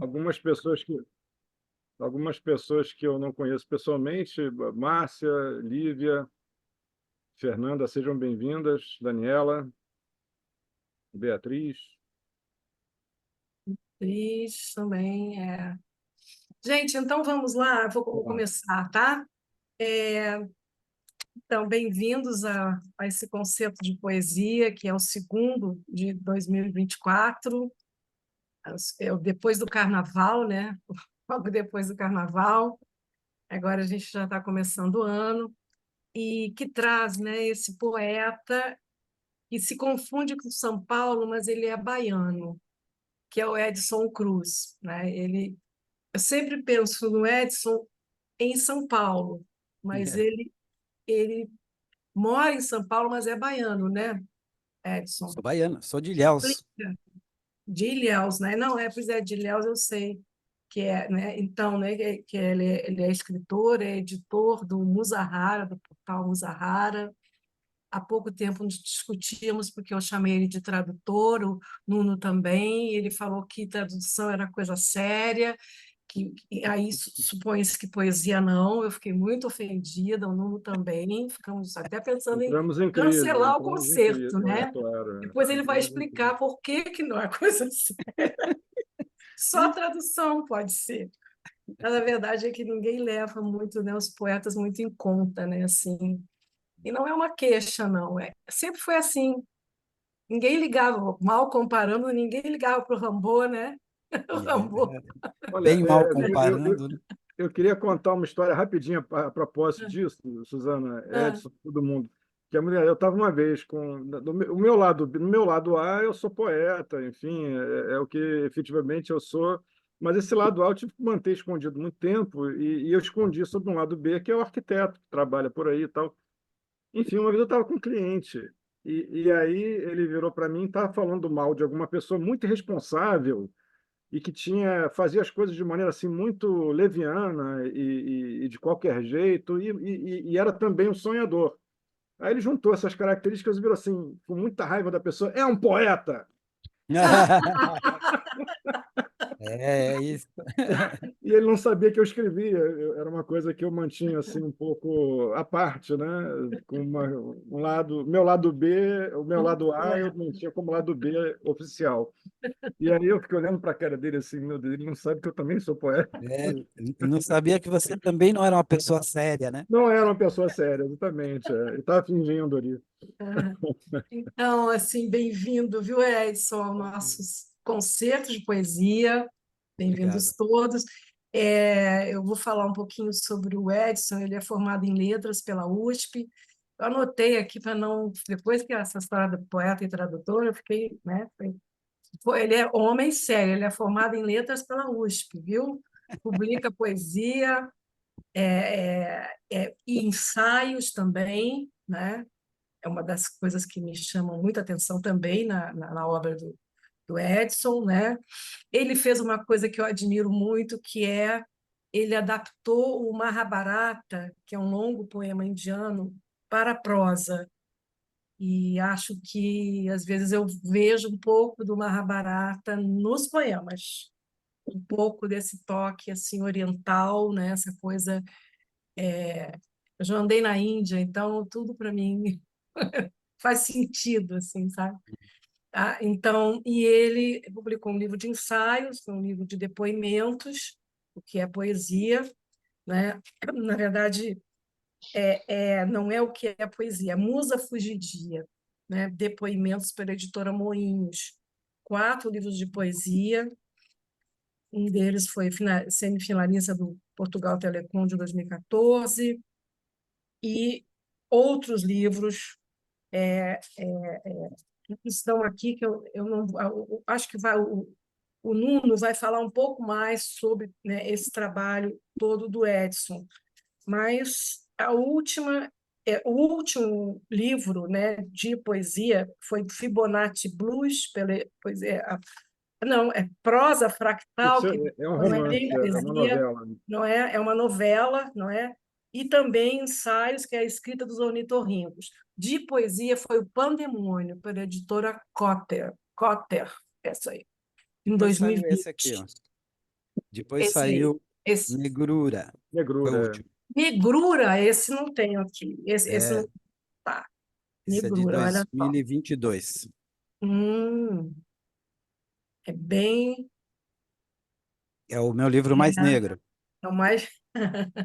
algumas pessoas que algumas pessoas que eu não conheço pessoalmente, Márcia, Lívia, Fernanda, sejam bem-vindas, Daniela, Beatriz. Cris também. Gente, então vamos lá, vou Olá. começar, tá? Então, bem-vindos a esse concerto de poesia, que é o segundo de 2024, depois do Carnaval, né? Logo depois do Carnaval. Agora a gente já está começando o ano, e que traz, né, esse poeta que se confunde com São Paulo, mas ele é baiano, que é o Edson Cruz, né? Eu sempre penso no Edson em São Paulo, mas ele mora em São Paulo, mas é baiano, né, Edson? Sou baiano, sou de Ilhéus. De Ilhéus, né? Não, pois é, de Ilhéus eu sei que é, né? Então, né, que ele é escritor, é editor do Muzahara, do portal Muzahara. Há pouco tempo nos discutíamos, porque eu chamei ele de tradutor, o Nuno também, e ele falou que tradução era coisa séria, que aí supõe-se que poesia não. Eu fiquei muito ofendida, o Nuno também, ficamos até pensando em cancelar o Entramos em crise, concerto, né? claro. Depois ele vai Entramos em crise. explicar por que que não é coisa séria. Só tradução pode ser. Mas a verdade é que ninguém leva muito, né, os poetas muito em conta, né, assim. E não é uma queixa, não. Sempre foi assim. Ninguém ligava, mal comparando, ninguém ligava para o Rambo, né? O Rambo. Olha, Bem mal comparando, né? eu queria contar uma história rapidinha a propósito disso, Suzana, Ah, Edson, todo mundo. Que a mulher, eu estava uma vez com o meu lado, no meu lado A, eu sou poeta, enfim, é o que efetivamente eu sou. Mas esse lado A eu tive que manter escondido muito tempo e eu escondi sobre um lado B, que é o arquiteto que trabalha por aí e tal. Enfim, uma vez eu estava com um cliente e aí ele virou para mim e estava falando mal de alguma pessoa muito irresponsável e que fazia as coisas de maneira assim muito leviana e de qualquer jeito e era também um sonhador. Aí ele juntou essas características e virou assim, com muita raiva da pessoa, é um poeta. É isso. E ele não sabia que eu escrevia. Era uma coisa que eu mantinha assim um pouco à parte, né? Com um lado, meu lado B, o meu um lado A eu poeta. mantinha como lado B oficial. E aí eu fiquei olhando para a cara dele assim, meu Deus, ele não sabe que eu também sou poeta. Não sabia que você também não era uma pessoa séria, né? Não era uma pessoa séria, exatamente. Ele estava fingindo ali. Ah, então, assim, bem-vindo, viu, Edson, ao nosso concerto de poesia. Bem-vindos Obrigado. todos. Eu vou falar um pouquinho sobre o Edson. Ele é formado em letras pela USP. Eu anotei aqui para não. Depois que essa história do poeta e tradutor, eu fiquei, né? Ele é homem sério, ele é formado em letras pela USP, viu? Publica poesia, e ensaios também, né? É uma das coisas que me chamam muita atenção também na obra do Edson, né? Ele fez uma coisa que eu admiro muito, que é ele adaptou o Mahabharata, que é um longo poema indiano, para a prosa. E acho que, às vezes, eu vejo um pouco do Mahabharata nos poemas, um pouco desse toque assim oriental, né? Essa coisa. Eu já andei na Índia, então tudo para mim faz sentido, assim, sabe? Então, e ele publicou um livro de ensaios, um livro de depoimentos, o que é poesia, né? Na verdade, não é o que é poesia, é Musa Fugidia, né? Depoimentos pela editora Moinhos. 4 livros de poesia, um deles foi semifinalista do Portugal Telecom de 2014, e outros livros que estão aqui, que eu não eu acho que o Nuno vai falar um pouco mais sobre, né, esse trabalho todo do Edson. Mas o último livro, né, de poesia foi Fibonacci Blues, não, é prosa fractal, Isso que é um não é bem romance, é uma poesia, novela. não é? É uma novela, não é? E também ensaios, que é a escrita dos ornitorrincos. De poesia foi o Pandemônio, pela editora Cotter, essa aí, em Vai sair esse aqui, 2020. ó. Depois Esse aí. saiu Esse. Negrura, foi o Negrura. último. Negrura, esse não tenho aqui. Esse É, não tá. esse é de Negrura, olha só. 2022. Hum, é bem. É o meu livro mais É, negro, é o mais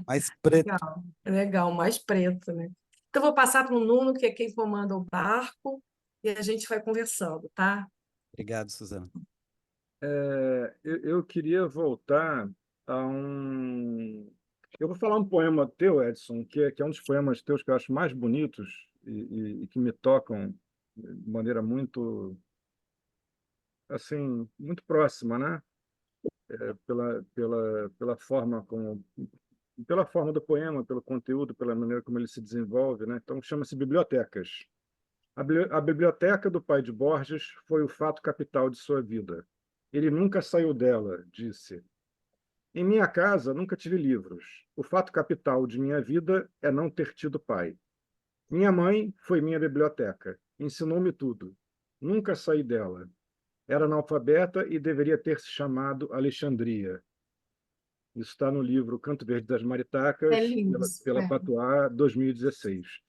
mais preto. legal. É legal, mais preto, né? Então, eu vou passar para o Nuno, que é quem comanda o barco, e a gente vai conversando, tá? Obrigado, Suzana. Eu queria voltar a um. Eu vou falar um poema teu, Edson, que é um dos poemas teus que eu acho mais bonitos e que me tocam de maneira muito, assim, muito próxima, né? Pela forma como, pela forma do poema, pelo conteúdo, pela maneira como ele se desenvolve, né? Então, chama-se Bibliotecas. A biblioteca do pai de Borges foi o fato capital de sua vida. Ele nunca saiu dela, disse. Em minha casa, nunca tive livros. O fato capital de minha vida é não ter tido pai. Minha mãe foi minha biblioteca. Ensinou-me tudo. Nunca saí dela. Era analfabeta e deveria ter se chamado Alexandria. Isso está no livro Canto Verde das É Maritacas, lindo. pela Patois, 2016.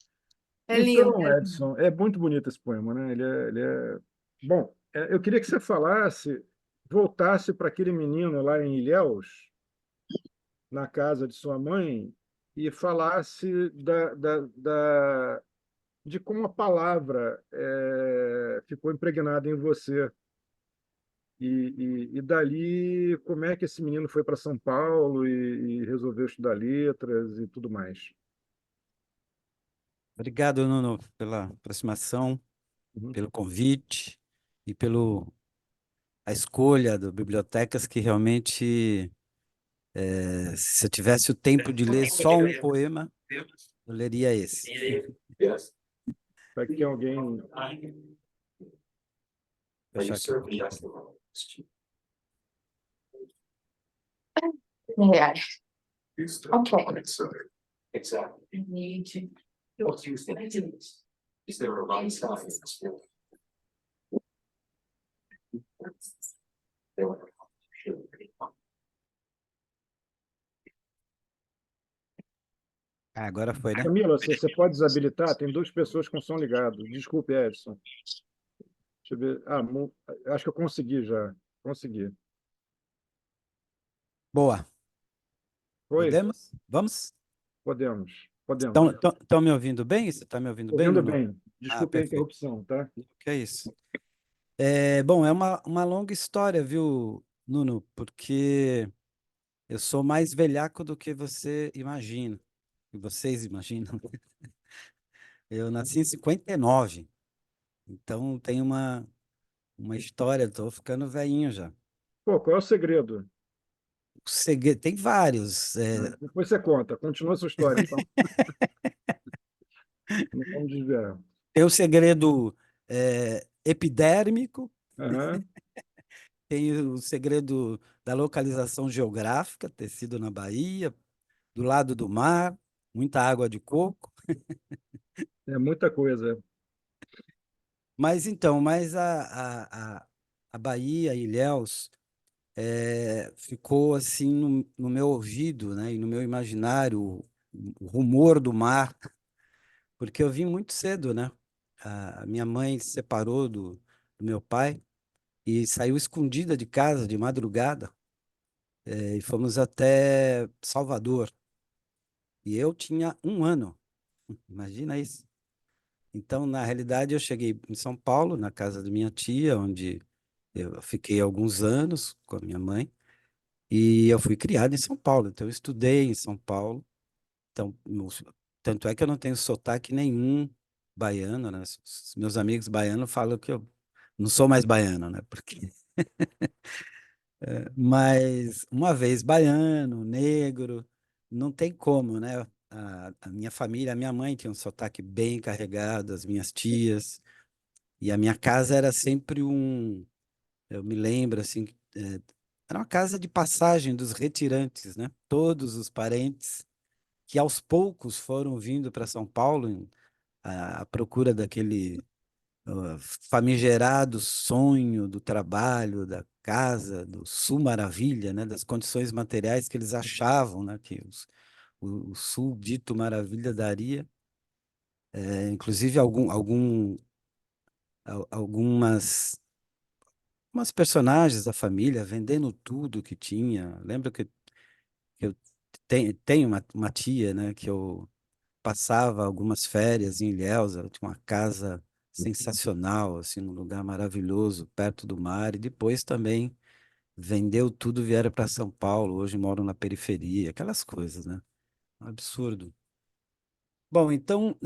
É lindo, Então, é lindo. Edson, é muito bonito esse poema, né? Ele é... Bom, eu queria que você falasse, voltasse para aquele menino lá em Ilhéus, na casa de sua mãe, e falasse de como a palavra ficou impregnada em você. E dali, como é que esse menino foi para São Paulo e resolveu estudar letras e tudo mais. Obrigado, Nuno, pela aproximação, Uhum. pelo convite e pelo a escolha do Bibliotecas, que realmente, se eu tivesse o tempo de ler só um poema, eu leria esse. Para que alguém... Vou fechar aqui um pouquinho. Yeah. Okay. Exactly. What do you think? Is there a right side? There were- Ah, agora foi, né? Camila, você pode desabilitar? Tem duas pessoas com som ligado. Desculpe, Edson. Deixa eu ver. Acho que eu consegui já. Consegui. Boa. Foi? Podemos? Vamos? Podemos. Podemos. Estão me ouvindo bem? Você está me ouvindo bem, Ouvindo Nuno? bem. Ah, Desculpe a perfeito. interrupção, tá? Que é isso. Bom, é uma longa história, viu, Nuno? Porque eu sou mais velhaco do que você imagina, que vocês imaginam. Eu nasci em 59, então tem uma história, estou ficando velhinho já. Pô, qual é o segredo? Tem vários. Depois você conta. Continua a sua história, então. Não vamos desviar. Tem o segredo epidérmico, Aham. tem o segredo da localização geográfica, ter sido na Bahia, do lado do mar, muita água de coco. É muita coisa. Mas então, a Bahia, Ilhéus, ficou assim no meu ouvido, né, e no meu imaginário, o rumor do mar, porque eu vim muito cedo, né? A minha mãe se separou do meu pai e saiu escondida de casa de madrugada, e fomos até Salvador. E eu tinha 1 ano, imagina isso. Então, na realidade, eu cheguei em São Paulo, na casa da minha tia, onde eu fiquei alguns anos com a minha mãe, e eu fui criado em São Paulo, então eu estudei em São Paulo. Então, tanto é que eu não tenho sotaque nenhum baiano, né? Os meus amigos baianos falam que eu não sou mais baiano, né? Porque... Mas uma vez baiano, negro, não tem como, né? A minha família, a minha mãe tinha um sotaque bem carregado, as minhas tias, e a minha casa era sempre eu me lembro assim, era uma casa de passagem dos retirantes, né? Todos os parentes que aos poucos foram vindo para São Paulo à procura famigerado sonho do trabalho, da casa, do Sul Maravilha, né, das condições materiais que eles achavam, né, que o Sul dito Maravilha daria. Inclusive algumas umas personagens da família vendendo tudo que tinha. Lembro que eu tenho uma tia, né, que eu passava algumas férias em Ilhéus. Ela tinha uma casa sensacional, assim, num lugar maravilhoso, perto do mar, e depois também vendeu tudo, vieram para São Paulo, hoje moram na periferia, aquelas coisas, né? Um absurdo. Bom, então,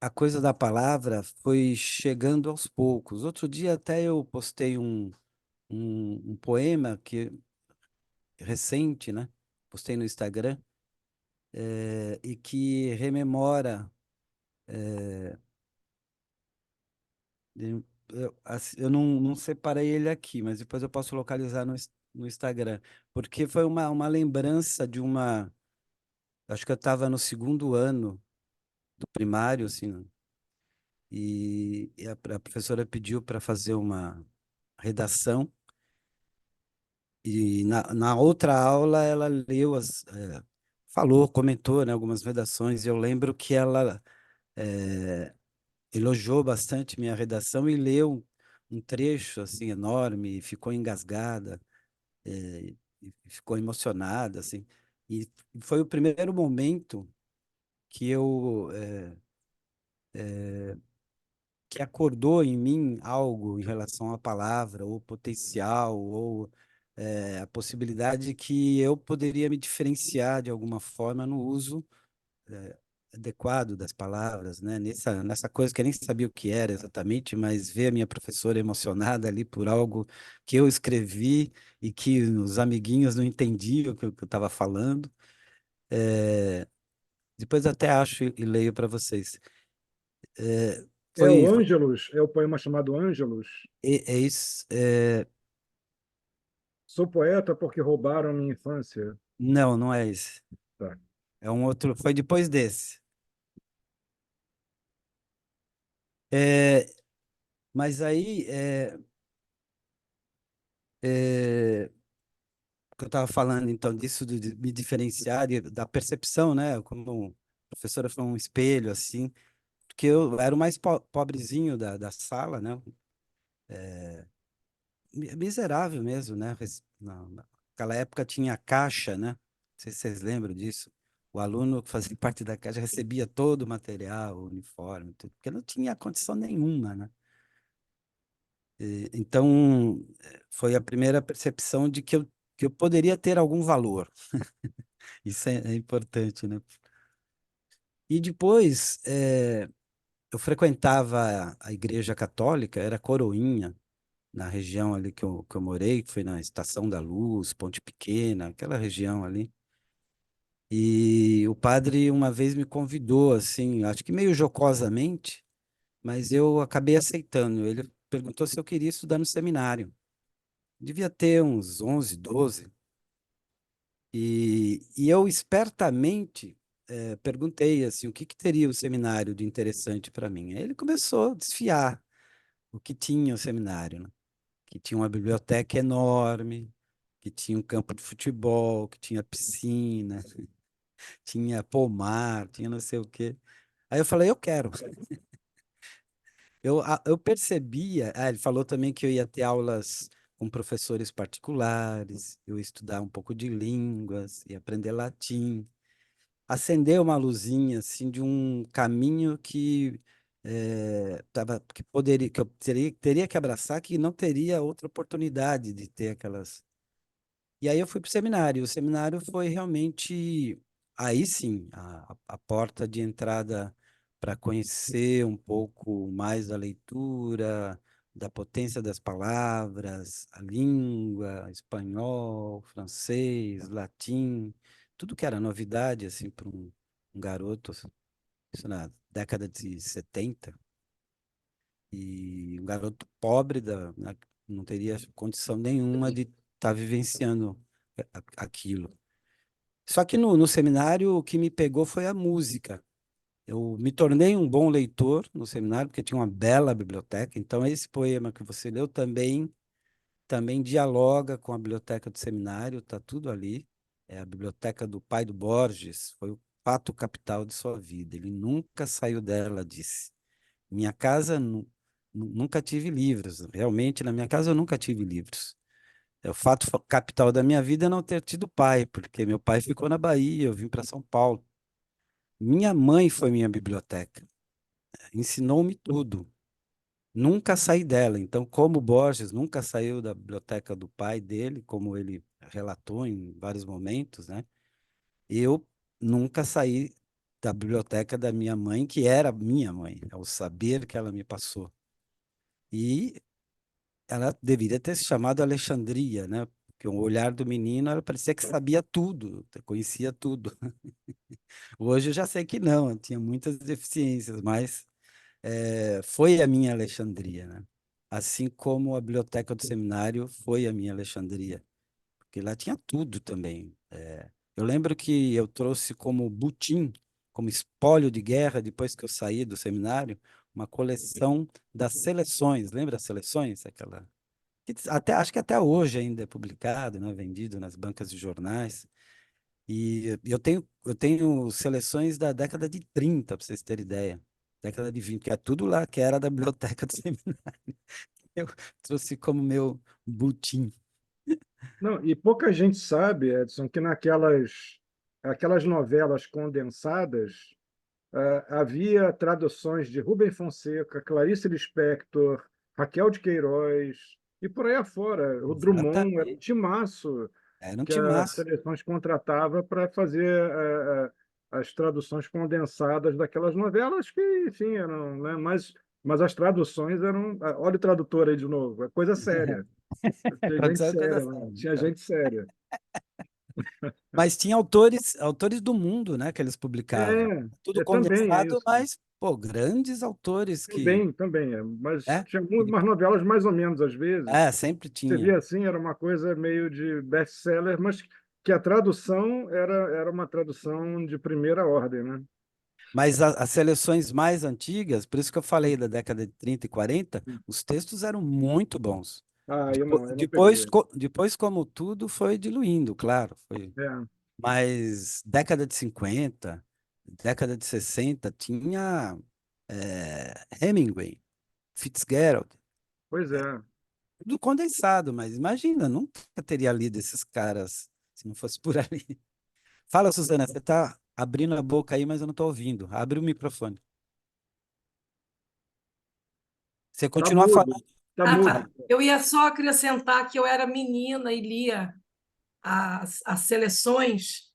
a coisa da palavra foi chegando aos poucos. Outro dia até eu postei um poema que recente, né? Postei no Instagram, e que rememora. Eu não separei ele aqui, mas depois eu posso localizar no Instagram, porque foi uma lembrança de uma. Acho que eu estava no segundo ano do primário, assim, e a professora pediu para fazer uma redação, e na outra aula ela leu falou, comentou, né, algumas redações, e eu lembro que ela elogiou bastante minha redação e leu um trecho assim enorme, e ficou engasgada, e ficou emocionada, assim. E foi o primeiro momento que eu que acordou em mim algo em relação à palavra, ou potencial, ou a possibilidade que eu poderia me diferenciar de alguma forma no uso adequado das palavras, né? Nessa coisa que eu nem sabia o que era exatamente, mas ver a minha professora emocionada ali por algo que eu escrevi e que os amiguinhos não entendiam o que eu estava falando. É, Depois até acho e leio para vocês. É, É o foi, Ângelus, é o poema chamado Ângelus. é isso. Sou poeta porque roubaram minha infância. Não, não é esse. Tá. É um outro. Foi depois desse. É, mas aí, é, que eu estava falando então disso de me diferenciar da percepção, né? Como a professora foi um espelho assim, porque eu era o mais pobrezinho da sala, né? Miserável mesmo, né? Naquela época tinha caixa, né? Não sei se vocês lembram disso. O aluno que fazia parte da caixa recebia todo o material, o uniforme, tudo, porque não tinha condição nenhuma, né? Então, foi a primeira percepção de que eu poderia ter algum valor. Isso é importante, né? E depois, eu frequentava a igreja católica, era coroinha, na região ali que eu morei, que foi na Estação da Luz, Ponte Pequena, aquela região ali. E o padre uma vez me convidou, assim, acho que meio jocosamente, mas eu acabei aceitando. Ele perguntou se eu queria estudar no seminário. Devia ter uns 11, 12. E eu espertamente perguntei assim, o que que teria o seminário de interessante para mim. Aí ele começou a desfiar o que tinha o seminário, né? Que tinha uma biblioteca enorme, que tinha um campo de futebol, que tinha piscina, tinha pomar, tinha não sei o quê. Aí eu falei, eu quero. Eu percebia, ele falou também que eu ia ter aulas com professores particulares, eu ia estudar um pouco de línguas, ia aprender latim. Acendeu uma luzinha assim de um caminho que eu teria que abraçar, que não teria outra oportunidade de ter aquelas. E aí eu fui para o seminário. O seminário foi realmente, aí sim, a porta de entrada para conhecer um pouco mais da leitura, da potência das palavras, a língua, espanhol, francês, latim, tudo que era novidade assim para um garoto, isso na década de 70, e um garoto pobre não teria condição nenhuma de estar vivenciando aquilo. Só que no seminário o que me pegou foi a música. Eu me tornei um bom leitor no seminário, porque tinha uma bela biblioteca. Então, esse poema que você leu também dialoga com a biblioteca do seminário, está tudo ali. É a biblioteca do pai do Borges, foi o fato capital de sua vida. Ele nunca saiu dela, disse. Minha casa, nunca tive livros. Realmente, na minha casa, eu nunca tive livros. É o fato capital da minha vida é não ter tido pai, porque meu pai ficou na Bahia, eu vim para São Paulo. Minha mãe foi minha biblioteca, ensinou-me tudo. Nunca saí dela. Então, como Borges nunca saiu da biblioteca do pai dele, como ele relatou em vários momentos, né? Eu nunca saí da biblioteca da minha mãe, que era minha mãe, é o saber que ela me passou. E ela deveria ter se chamado Alexandria, né? Porque o olhar do menino, ela parecia que sabia tudo, conhecia tudo. Hoje eu já sei que não, tinha muitas deficiências, mas foi a minha Alexandria, né? Assim como a biblioteca do seminário foi a minha Alexandria, porque lá tinha tudo também. Eu lembro que eu trouxe como butim, como espólio de guerra, depois que eu saí do seminário, uma coleção das seleções. Lembra as seleções? Aquela acho que até hoje ainda é publicado, né? Vendido nas bancas de jornais. E eu tenho seleções da década de 30, para vocês terem ideia. Década de 20, que é tudo lá que era da biblioteca do seminário. Eu trouxe como meu butim. Não, e pouca gente sabe, Edson, que aquelas novelas condensadas, havia traduções de Rubem Fonseca, Clarice Lispector, Raquel de Queiroz, e por aí afora. O Drummond era um Exatamente. timaço Era um que as timaço. seleções contratava para fazer as traduções condensadas daquelas novelas que, enfim, eram, né? Mas as traduções eram. Olha o tradutor aí de novo, é coisa séria. Tinha gente Aconteceu coisa séria, né? séria, Tinha então. gente séria. Mas tinha autores do mundo, né, que eles publicavam. Tudo Também é condensado, isso. mas, pô, grandes autores que, Também é. Mas né, tinha que ele- umas novelas mais ou menos, às vezes. sempre Você tinha. via assim, era uma coisa meio de best-seller, mas que a tradução era uma tradução de primeira ordem, né? Mas as seleções mais antigas, por isso que eu falei da década de 30 e 40, os textos eram muito bons. Ah, Depois, eu não depois, peguei. depois, como tudo, foi diluindo, claro. É, Mas década de 50, década de 60, tinha Hemingway, Fitzgerald, pois é. tudo condensado, mas imagina, nunca teria lido esses caras se não fosse por ali. Fala, Suzana, você está abrindo a boca aí, mas eu não estou ouvindo. Abre o microfone. Você Tá continua falando. mudo, tá Ah, mudo. tá. Eu ia só acrescentar que eu era menina e lia as seleções,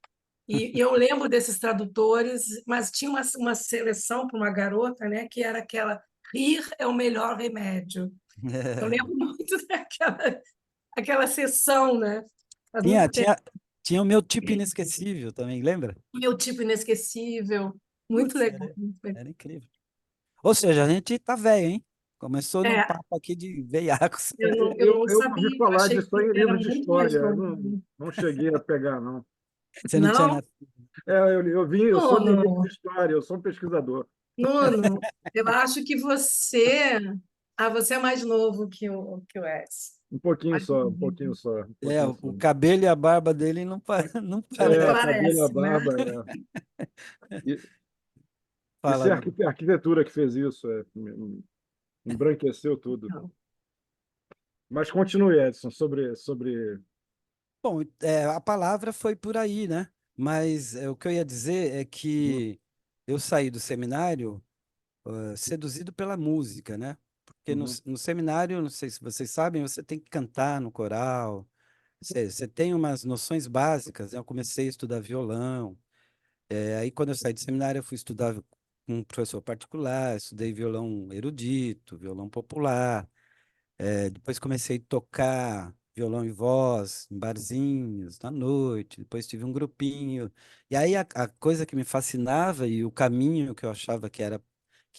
e eu lembro desses tradutores, mas tinha uma seleção para uma garota, né, que era aquela rir é o melhor remédio. Eu lembro muito aquela sessão, né? Faz Tinha, muito tempo. tinha, tinha o meu tipo inesquecível também, lembra? Meu tipo inesquecível, muito Putz, legal, era, muito legal. era incrível. Ou seja, a gente tá velho, hein? Começou num É, papo aqui de veiacos. eu não Eu ouvi sabia, eu falar achei disso aí que em era livros de muito mais história. Eu novo. não cheguei a pegar, não. Você não tinha Não, nascido. Eu não, sou de livro de não. história, eu sou um pesquisador. Nuno, eu acho que você é mais novo que o Edson. Um pouquinho Acho só, que um pouquinho só, um É, pouquinho o só. cabelo e a barba dele não, não não É, parece. cabelo, a parece, né? barba. E, isso Fala, é a Lu. a arquitetura que fez isso, embranqueceu tudo. Não. Mas continue, Edson, Bom, a palavra foi por aí, né? Mas o que eu ia dizer é que eu saí do seminário seduzido pela música, né? Porque no, Uhum. no seminário, não sei se vocês sabem, você tem que cantar no coral, você tem umas noções básicas, né? Eu comecei a estudar violão, aí quando eu saí do seminário eu fui estudar com um professor particular, estudei violão erudito, violão popular, depois comecei a tocar violão e voz em barzinhos, na noite, depois tive um grupinho, e aí a coisa que me fascinava e o caminho que eu achava que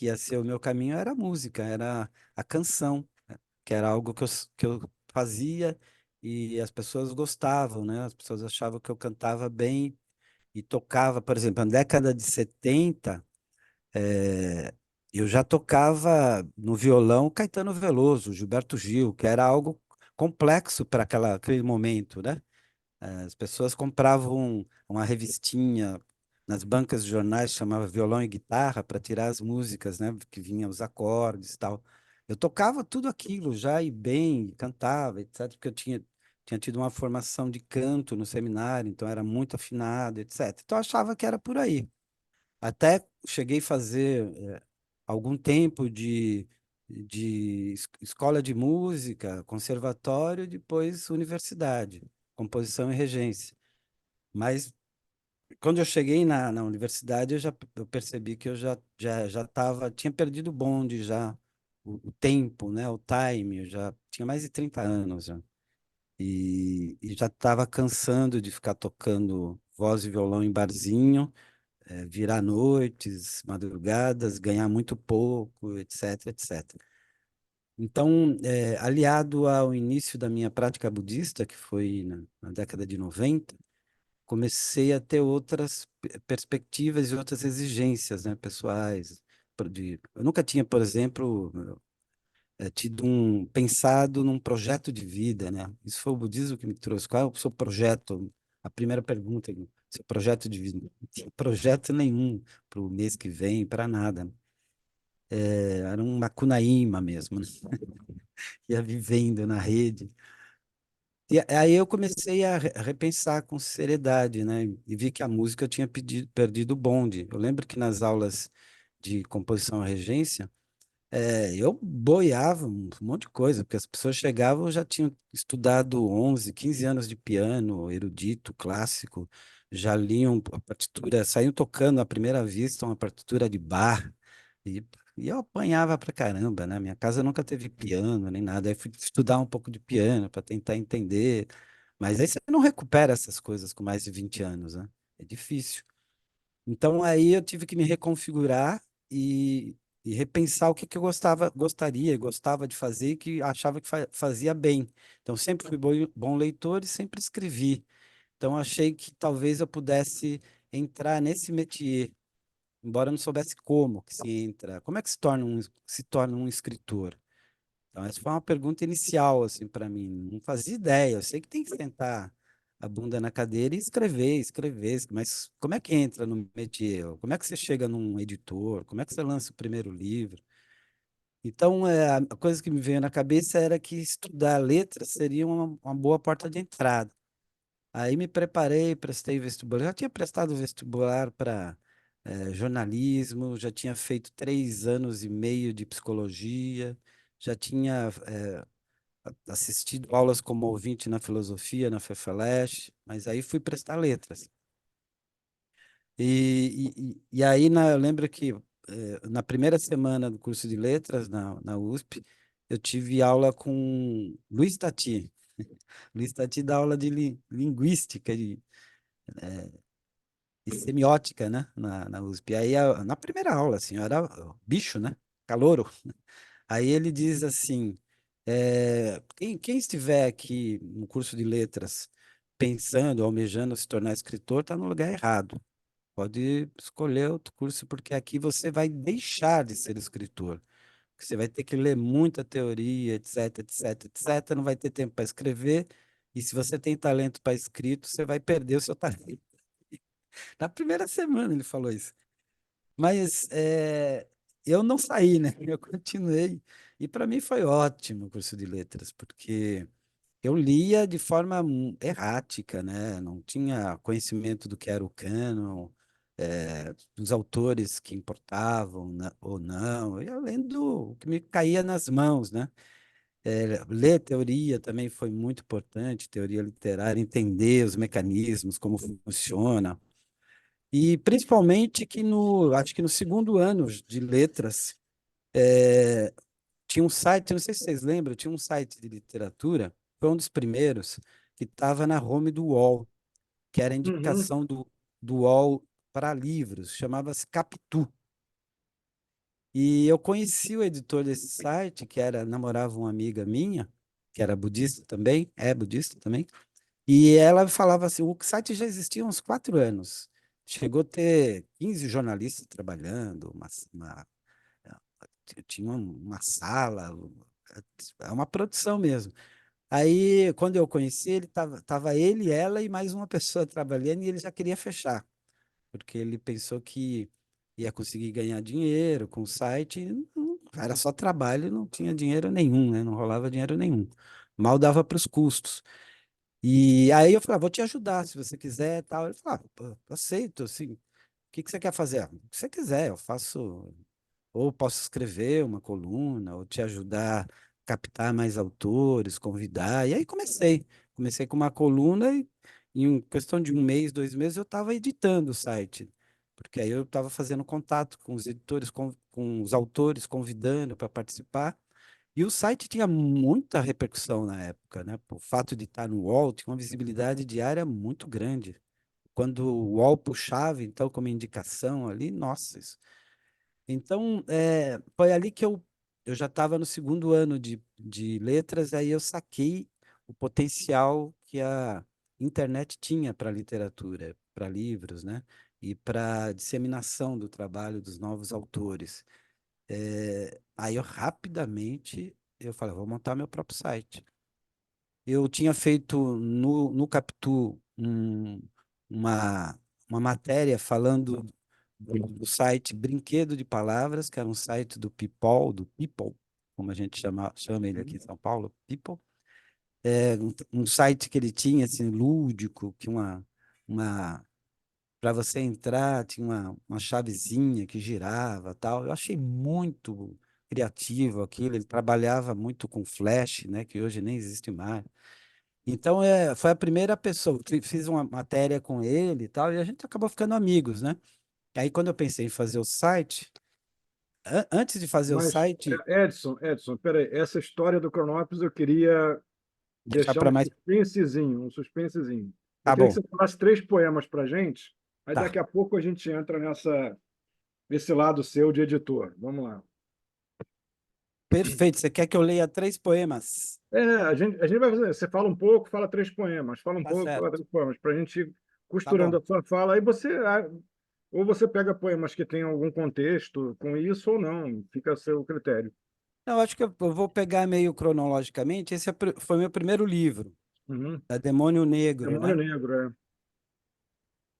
ia ser o meu caminho era a música, era a canção, né? Que era algo que eu fazia e as pessoas gostavam, né? As pessoas achavam que eu cantava bem e tocava, por exemplo, na década de 70, eu já tocava no violão Caetano Veloso, Gilberto Gil, que era algo complexo para aquele momento, né? As pessoas compravam uma revistinha nas bancas de jornais, chamava Violão e Guitarra, para tirar as músicas, né? Que vinham os acordes e tal. Eu tocava tudo aquilo já e bem, cantava, etc., porque eu tinha tido uma formação de canto no seminário, então era muito afinado, etc. Então eu achava que era por aí. Até cheguei a fazer algum tempo de escola de música, conservatório, depois universidade, composição e regência. Mas quando eu cheguei na universidade, eu percebi que eu já tinha perdido o bonde já, o tempo, né, o time, eu já tinha mais de 30 anos já. E já estava cansando de ficar tocando voz e violão em barzinho, virar noites, madrugadas, ganhar muito pouco, etc, etc. Então, aliado ao início da minha prática budista, que foi na década de 90, comecei a ter outras perspectivas e outras exigências, né, pessoais. Eu nunca tinha, por exemplo, pensado num projeto de vida, né? Isso foi o budismo que me trouxe. Qual é o seu projeto? A primeira pergunta, seu projeto de vida. Não tinha projeto nenhum para o mês que vem, para nada. Era um macunaíma mesmo, né? Ia vivendo na rede. E aí eu comecei a repensar com seriedade, né? E vi que a música tinha perdido o bonde. Eu lembro que nas aulas de composição e regência, eu boiava um monte de coisa, porque as pessoas chegavam, já tinham estudado 11, 15 anos de piano, erudito, clássico, já liam a partitura, saíam tocando à primeira vista uma partitura de Bach, e, e eu apanhava pra caramba, né? Minha casa nunca teve piano nem nada, aí fui estudar um pouco de piano para tentar entender, mas aí você não recupera essas coisas com mais de 20 anos, né? É difícil. Então aí eu tive que me reconfigurar e repensar o que que eu gostava de fazer e que achava que fazia bem. Então sempre fui bom leitor e sempre escrevi. Então achei que talvez eu pudesse entrar nesse métier, embora eu não soubesse como que se entra. Como é que se torna um escritor? Então, essa foi uma pergunta inicial, assim, para mim. Não fazia ideia. Eu sei que tem que sentar a bunda na cadeira e escrever, escrever. Mas como é que entra no métier? Como é que você chega num editor? Como é que você lança o primeiro livro? Então, a coisa que me veio na cabeça era que estudar letras seria uma boa porta de entrada. Aí me preparei, prestei vestibular. Já tinha prestado vestibular para jornalismo, já tinha feito 3 anos e meio de psicologia, já tinha assistido aulas como ouvinte na filosofia, na FEFELESH, mas aí fui prestar letras. E aí eu lembro que na primeira semana do curso de letras na USP, eu tive aula com Luiz Tati. Luiz Tati dá aula de linguística e semiótica, né, na USP. Aí na primeira aula, assim, eu era bicho, né, calouro. Aí ele diz assim, quem estiver aqui no curso de letras pensando, almejando se tornar escritor, está no lugar errado. Pode escolher outro curso, porque aqui você vai deixar de ser escritor. Você vai ter que ler muita teoria, etc, etc, etc. Não vai ter tempo para escrever. E se você tem talento para escrito, você vai perder o seu talento. Na primeira semana ele falou isso. Mas eu não saí, né? Eu continuei. E para mim foi ótimo o curso de letras, porque eu lia de forma errática, né? Não tinha conhecimento do que era o cânon, dos autores que importavam, né, ou não. Eu ia lendo o que me caía nas mãos, né? Ler teoria também foi muito importante, teoria literária, entender os mecanismos, como funciona. E principalmente que acho que no segundo ano de letras, tinha um site, não sei se vocês lembram, tinha um site de literatura, foi um dos primeiros, que estava na home do UOL, que era a Uhum. indicação do UOL para livros, chamava-se Capitu. E eu conheci o editor desse site, namorava uma amiga minha, que era budista também, é budista também, e ela falava assim, o site já existia há uns 4 anos, chegou a ter 15 jornalistas trabalhando, tinha uma sala, é uma produção mesmo. Aí, quando eu conheci ele, tava ele, ela e mais uma pessoa trabalhando e ele já queria fechar, porque ele pensou que ia conseguir ganhar dinheiro com o site, e era só trabalho, não tinha dinheiro nenhum, né? Não rolava dinheiro nenhum. Mal dava para os custos. E aí eu falei, vou te ajudar, se você quiser, tal. Ele falou, pô, eu aceito, assim, o que que você quer fazer? O que você quiser, eu faço, ou posso escrever uma coluna, ou te ajudar a captar mais autores, convidar. E aí comecei com uma coluna e em questão de um mês, 2 meses, eu estava editando o site, porque aí eu estava fazendo contato com os editores, com os autores, convidando para participar. E o site tinha muita repercussão na época, né? O fato de estar no UOL tinha uma visibilidade diária muito grande. Quando o UOL puxava, então, como indicação ali, nossa. Então, foi ali que eu já estava no segundo ano de letras, aí eu saquei o potencial que a internet tinha para literatura, para livros, né? E para disseminação do trabalho dos novos autores. Aí eu rapidamente eu falei, vou montar meu próprio site. Eu tinha feito no Capitu uma, uma matéria falando do site Brinquedo de Palavras, que era um site do People, como a gente chama ele aqui em São Paulo, People. Um site que ele tinha, assim, lúdico, que uma para você entrar, tinha uma chavezinha que girava, tal. Eu achei muito criativo aquilo. Ele trabalhava muito com Flash, né, que hoje nem existe mais. Então, foi a primeira pessoa. Fiz uma matéria com ele e tal, e a gente acabou ficando amigos, né? Aí, quando eu pensei em fazer o site, antes de fazer o Mas, site, Edson, peraí, essa história do Cronópolis eu queria deixar deixar para um mais. suspensezinho, um suspensezinho. Eu Tá queria que bom, você falasse 3 poemas para gente, aí tá. daqui a pouco a gente entra nesse lado seu de editor. Vamos lá. Perfeito. Você quer que eu leia 3 poemas? A gente vai fazer. Você fala um pouco, fala 3 poemas. Fala um Tá pouco, fala certo. 3 poemas, para a gente ir Tá costurando bom. a sua fala. Aí ou você pega poemas que tenham algum contexto com isso ou não. Fica a seu critério. Eu acho que eu vou pegar meio cronologicamente. Esse foi meu primeiro livro, Uhum. da Demônio Negro, Demônio né? Negro, é.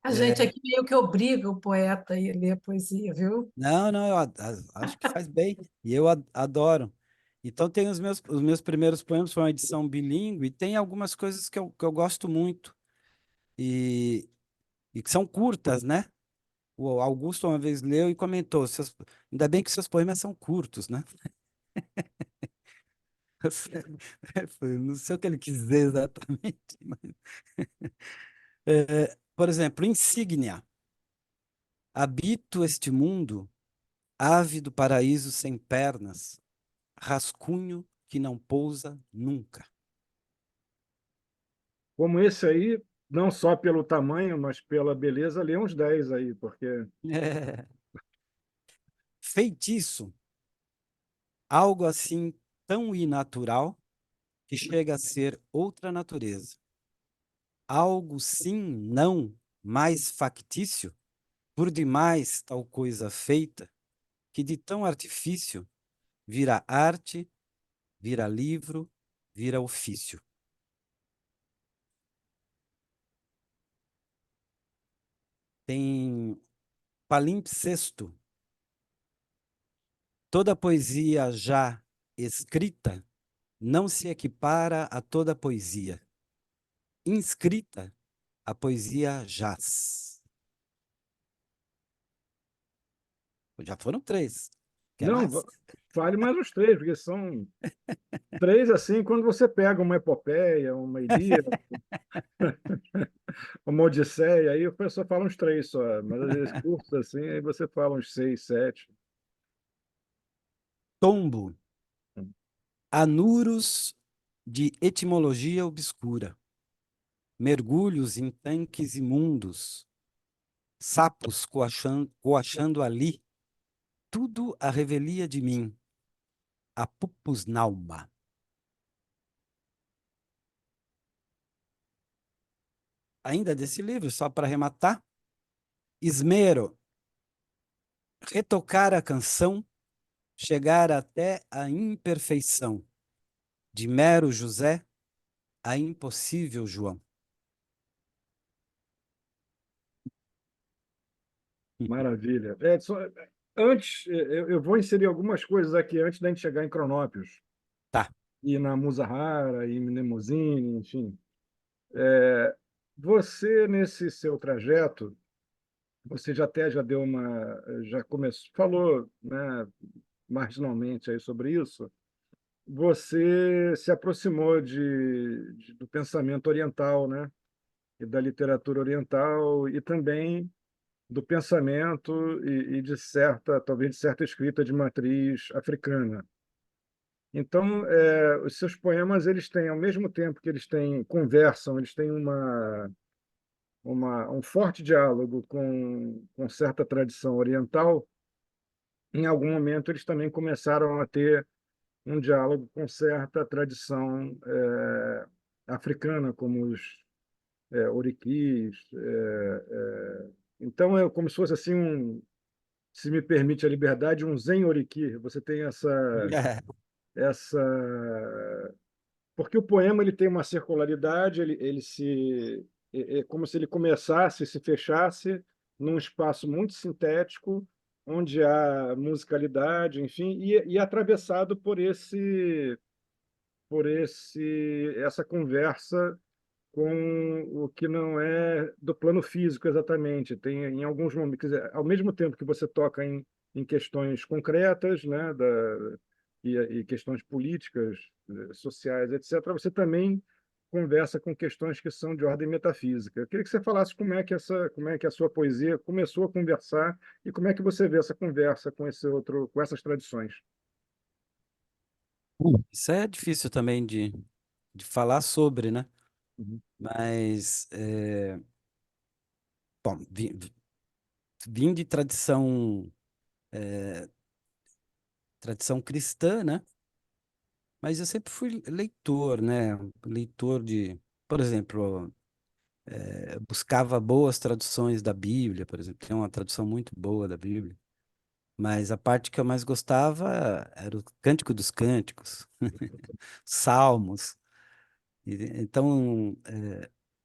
A gente É, aqui meio que obriga o poeta a ir ler poesia, viu? não, não, acho que faz bem. E eu adoro. Então, tem os meus primeiros poemas, foi uma edição bilíngue, e tem algumas coisas que eu gosto muito, e, e que são curtas, né? O Augusto uma vez leu e comentou: ainda bem que seus poemas são curtos, né? Não sei o que ele quis dizer exatamente, mas, por exemplo, insígnia. Habito este mundo, ave do paraíso sem pernas, rascunho que não pousa nunca. Como esse aí, não só pelo tamanho, mas pela beleza, lê uns 10 aí, porque É. Feitiço, algo assim tão inatural que chega a ser outra natureza. Algo sim, não, mais factício, por demais tal coisa feita, que de tão artifício vira arte, vira livro, vira ofício. Tem palimpsesto, toda poesia já escrita não se equipara a toda poesia. Inscrita, a poesia jaz. Já foram 3. Quer não, mais? fale mais os 3, porque são 3 assim, quando você pega uma epopeia, uma Ilíada, uma Odisseia, aí a pessoa fala uns 3 só, mas às vezes curtos assim, aí você fala uns 6, 7. Tombo, anuros de etimologia obscura, mergulhos em tanques imundos, sapos coachando ali, tudo a revelia de mim, a pupus nauma. Ainda desse livro, só para arrematar, Esmero, retocar a canção, chegar até a imperfeição. De mero José a impossível João. Maravilha. Edson, antes, eu vou inserir algumas coisas aqui antes da gente chegar em Cronópios Tá. e na Musarrara e Mnemosine, enfim. É, você, nesse seu trajeto, você já deu já começou, falou, né, marginalmente aí sobre isso. Você se aproximou do pensamento oriental, né, e da literatura oriental e também do pensamento e de talvez de certa escrita de matriz africana. Então, os seus poemas, eles têm, ao mesmo tempo que conversam, eles têm um forte diálogo com certa tradição oriental. Em algum momento, eles também começaram a ter um diálogo com certa tradição africana, como os oriquis. Então, é como se fosse assim se me permite a liberdade, um zen oriqui. Você tem essa porque o poema ele tem uma circularidade, ele é como se ele começasse e se fechasse num espaço muito sintético, onde há musicalidade, enfim, e atravessado por essa conversa com o que não é do plano físico exatamente. Tem em alguns momentos, quer dizer, ao mesmo tempo que você toca em questões concretas, né, e questões políticas, sociais, etc., você também conversa com questões que são de ordem metafísica. Eu queria que você falasse como é que a sua poesia começou a conversar e como é que você vê essa conversa com essas tradições. Isso é difícil também de falar sobre, né? Uhum. Mas, bom, vim de tradição cristã, né? Mas eu sempre fui leitor, né? Leitor por exemplo, buscava boas traduções da Bíblia, por exemplo. Tem uma tradução muito boa da Bíblia. Mas a parte que eu mais gostava era o Cântico dos Cânticos, Salmos. Então,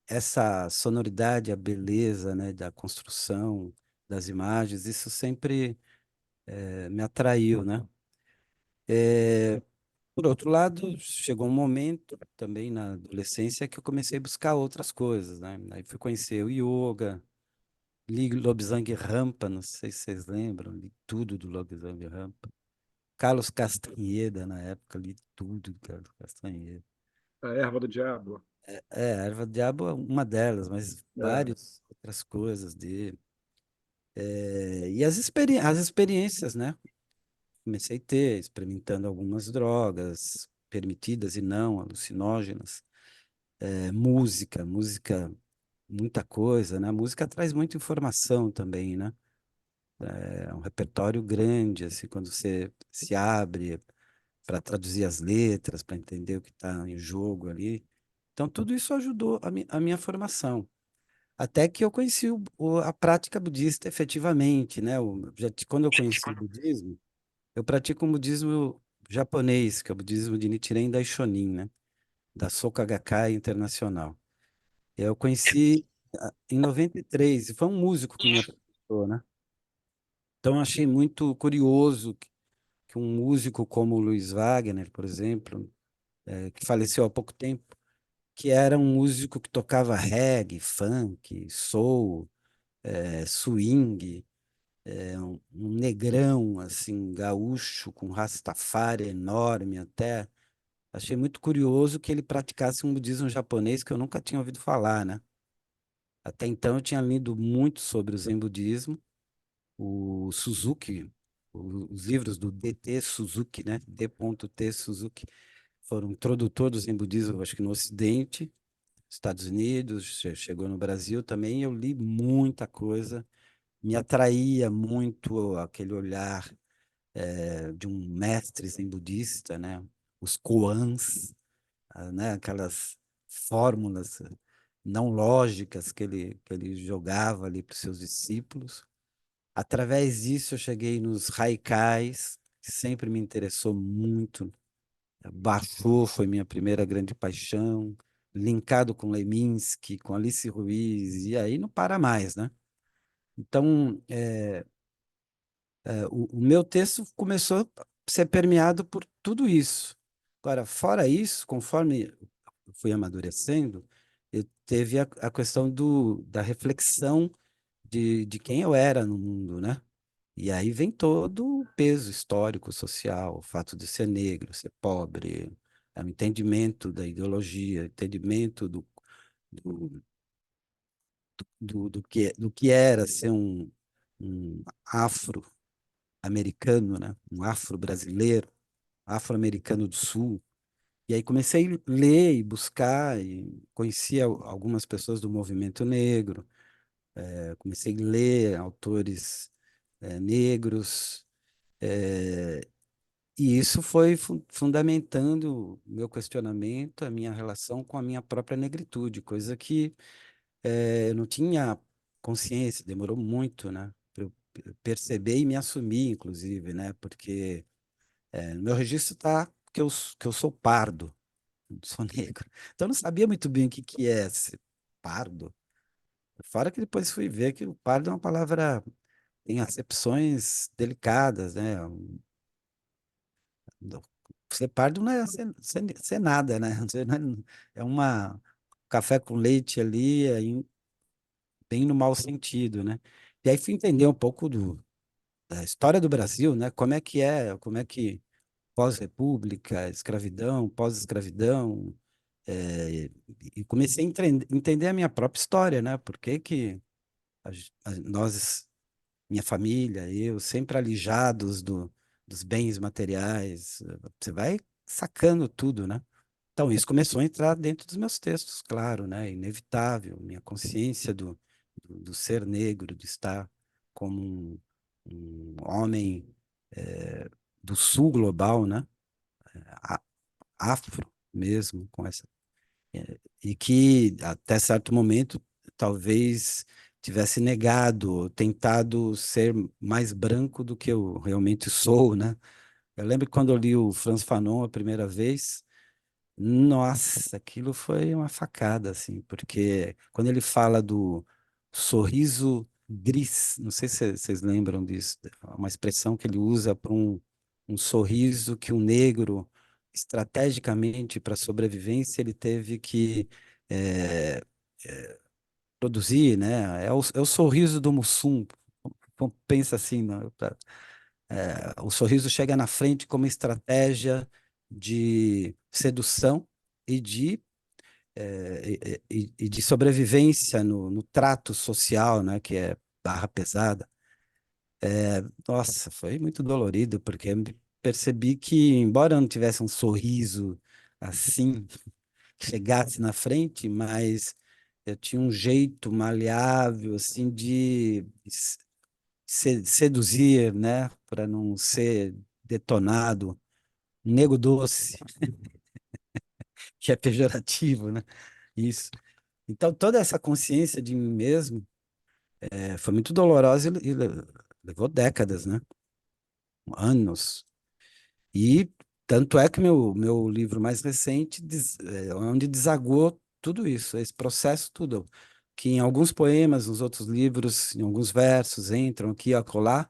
essa sonoridade, a beleza, né, da construção, das imagens, isso sempre me atraiu, né? Por outro lado, chegou um momento também na adolescência que eu comecei a buscar outras coisas, né? Aí fui conhecer o yoga, li Lobsang Rampa, não sei se vocês lembram, li tudo do Lobsang Rampa. Carlos Castanheda, na época, li tudo do Carlos Castanheda. A Erva do Diabo. A Erva do Diabo é uma delas, mas É, várias outras coisas dele. E as experiências, né? Comecei a ter, experimentando algumas drogas permitidas e não, alucinógenas. Música, muita coisa, né? A música traz muita informação também, né? É um repertório grande, assim, quando você se abre para traduzir as letras, para entender o que está em jogo ali. Então, tudo isso ajudou a minha formação. Até que eu conheci a prática budista efetivamente, né? Quando eu conheci o budismo, eu pratico um budismo japonês, que é o budismo de Nichiren Daishonin, né? Da Soka Gakkai Internacional. Eu conheci em 93, e foi um músico que me apresentou, né? Então, eu achei muito curioso que um músico como o Luiz Wagner, por exemplo, que faleceu há pouco tempo, que era um músico que tocava reggae, funk, soul, swing, um negrão, assim, gaúcho, com rastafari enorme até. Achei muito curioso que ele praticasse um budismo japonês que eu nunca tinha ouvido falar, né? Até então eu tinha lido muito sobre o Zen budismo, o Suzuki, os livros do D.T. Suzuki, né? D.T. Suzuki, foram introdutor do Zen budismo, acho que no Ocidente, Estados Unidos, chegou no Brasil também, eu li muita coisa, me atraía muito aquele olhar de um mestre zen budista, né? Os koans, né? Aquelas fórmulas não lógicas que ele jogava ali para os seus discípulos. Através disso, eu cheguei nos haikais, que sempre me interessou muito. Bachô foi minha primeira grande paixão, linkado com Leminski, com Alice Ruiz, e aí não para mais, né? Então, o meu texto começou a ser permeado por tudo isso. Agora, fora isso, conforme eu fui amadurecendo, eu teve a questão da reflexão de quem eu era no mundo, né? E aí vem todo o peso histórico, social, o fato de ser negro, ser pobre, o entendimento da ideologia, entendimento do, do que era ser um afro-americano, né? Um afro-brasileiro, afro-americano do Sul. E aí comecei a ler e buscar, e conheci algumas pessoas do movimento negro, comecei a ler autores negros, e isso foi fundamentando o meu questionamento, a minha relação com a minha própria negritude, coisa que eu não tinha consciência, demorou muito, né, para eu perceber e me assumir, inclusive, né, porque no meu registro está que eu sou pardo, não sou negro. Então eu não sabia muito bem o que que é ser pardo. Fora que depois fui ver que o pardo é uma palavra, tem acepções delicadas, né? Não- Ser pardo não é ser nada, né? É uma café com leite ali, bem no mau sentido, né? E aí fui entender um pouco da história do Brasil, né? Como é que pós-república, escravidão, pós-escravidão, e comecei a entender a minha própria história, né? Por que que nós, minha família, eu, sempre alijados dos bens materiais, você vai sacando tudo, né? Então, isso começou a entrar dentro dos meus textos, claro, né? Inevitável, minha consciência do ser negro, de estar como um homem do sul global, né? a- Afro mesmo, com essa. E que, até certo momento, talvez tivesse negado, tentado ser mais branco do que eu realmente sou, né? Eu lembro que quando eu li o Frantz Fanon a primeira vez, nossa, aquilo foi uma facada, assim, porque quando ele fala do sorriso gris, não sei se vocês lembram disso, é uma expressão que ele usa para um sorriso que um negro, estrategicamente para sobrevivência, ele teve que eh, produzir, né? É o sorriso do Mussum, pensa assim, né? O sorriso chega na frente como estratégia de sedução e e de sobrevivência no trato social, né, que é barra pesada. Nossa, foi muito dolorido, porque eu percebi que, embora eu não tivesse um sorriso assim, que chegasse na frente, mas eu tinha um jeito maleável, assim, de seduzir, né, para não ser detonado. Um nego doce, que é pejorativo, né? Isso. Então, toda essa consciência de mim mesmo foi muito dolorosa e levou décadas, né? Anos. E tanto é que meu livro mais recente, onde desagou tudo isso, esse processo tudo, que em alguns poemas, nos outros livros, em alguns versos entram aqui e acolá,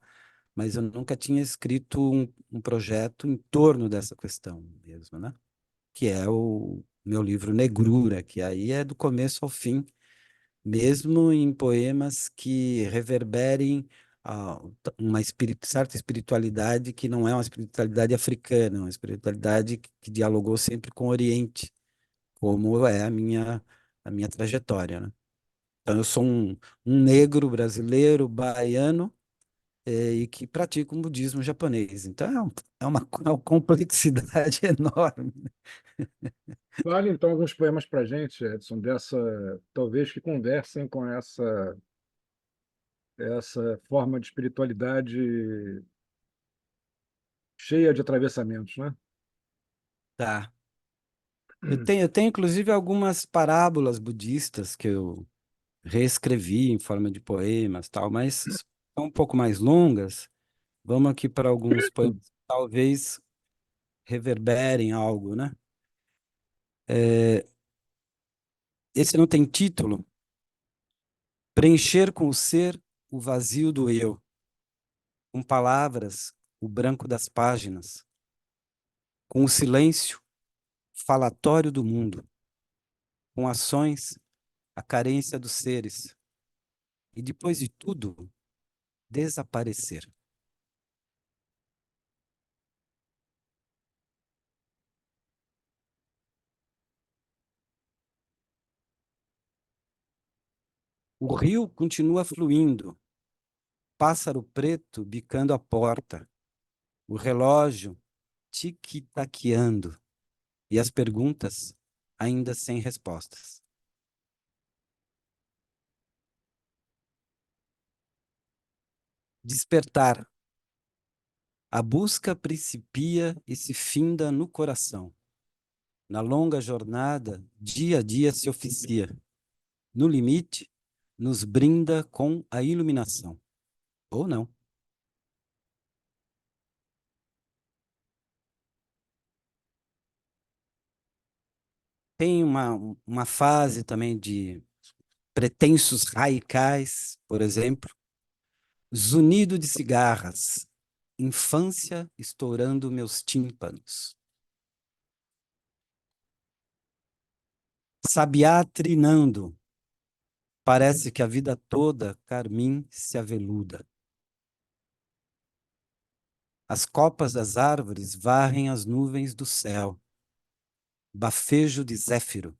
mas eu nunca tinha escrito um projeto em torno dessa questão mesmo, né? Que é o meu livro Negrura, que aí é do começo ao fim, mesmo em poemas que reverberem uma certa espiritualidade que não é uma espiritualidade africana, é uma espiritualidade que dialogou sempre com o Oriente, como é a minha trajetória, né? Então, eu sou um negro brasileiro, baiano, e que pratica o budismo japonês. Então, é uma complexidade enorme. Fale então alguns poemas para a gente, Edson, talvez que conversem com essa forma de espiritualidade cheia de atravessamentos, né? Tá. Eu tenho, inclusive, algumas parábolas budistas que eu reescrevi em forma de poemas, tal, mas são um pouco mais longas. Vamos aqui para alguns poemas que talvez reverberem algo, né? Esse não tem título. Preencher com o ser o vazio do eu, com palavras o branco das páginas, com o silêncio falatório do mundo, com ações a carência dos seres, e depois de tudo, desaparecer. O rio continua fluindo, pássaro preto bicando a porta, o relógio tic-taqueando e as perguntas ainda sem respostas. Despertar. A busca principia e se finda no coração. Na longa jornada, dia a dia se oficia. No limite, nos brinda com a iluminação. Ou não. Tem uma fase também de pretensos raicais, por exemplo. Zunido de cigarras. Infância estourando meus tímpanos. Sabiá trinando. Parece que a vida toda carmim se aveluda. As copas das árvores varrem as nuvens do céu. Bafejo de Zéfiro.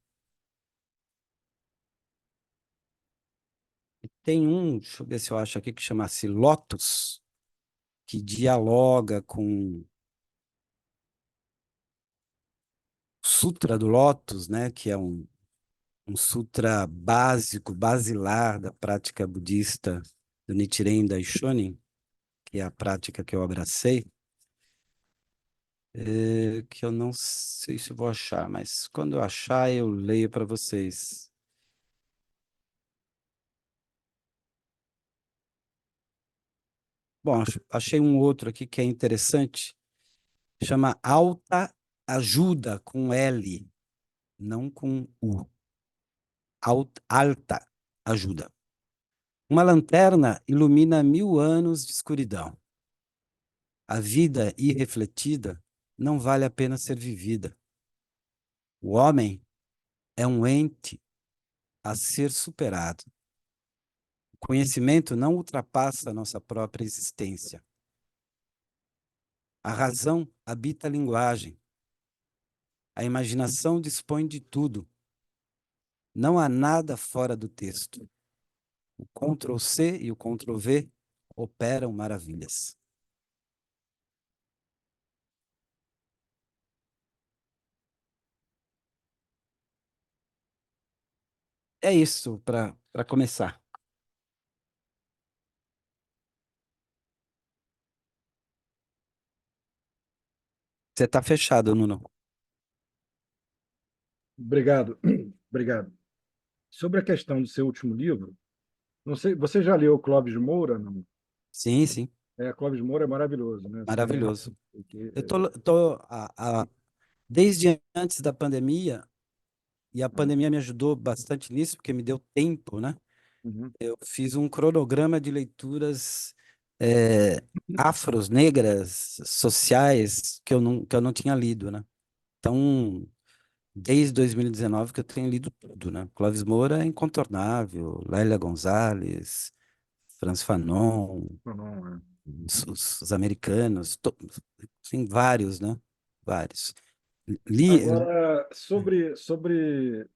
E tem deixa eu ver se eu acho aqui, que chama-se Lotus, que dialoga com o Sutra do Lotus, né, que é um sutra básico, basilar da prática budista do Nichiren Daishonin, que é a prática que eu abracei, que eu não sei se eu vou achar, mas quando eu achar, eu leio para vocês. Bom, achei um outro aqui que é interessante, chama Alta Ajuda, com L, não com U. Alta Ajuda. Uma lanterna ilumina 1000 anos de escuridão. A vida irrefletida não vale a pena ser vivida. O homem é um ente a ser superado. O conhecimento não ultrapassa a nossa própria existência. A razão habita a linguagem. A imaginação dispõe de tudo. Não há nada fora do texto. O Ctrl+C e o Ctrl+V operam maravilhas. É isso para começar. Você está fechado, Nuno. Obrigado, obrigado. Sobre a questão do seu último livro, não sei, você já leu Clóvis Moura? Não? Sim, sim. Clóvis Moura é maravilhoso, né? Assim, Maravilhoso. Eu tô desde antes da pandemia, e a pandemia me ajudou bastante nisso, porque me deu tempo, né? uhum. Eu fiz um cronograma de leituras afros, negras, sociais, que eu não tinha lido, né? Então, desde 2019 que eu tenho lido tudo, né? Clóvis Moura é incontornável, Lélia Gonzalez, Franz Fanon, Não, não, é. os americanos, tem vários, né? Vários. Li, Agora, sobre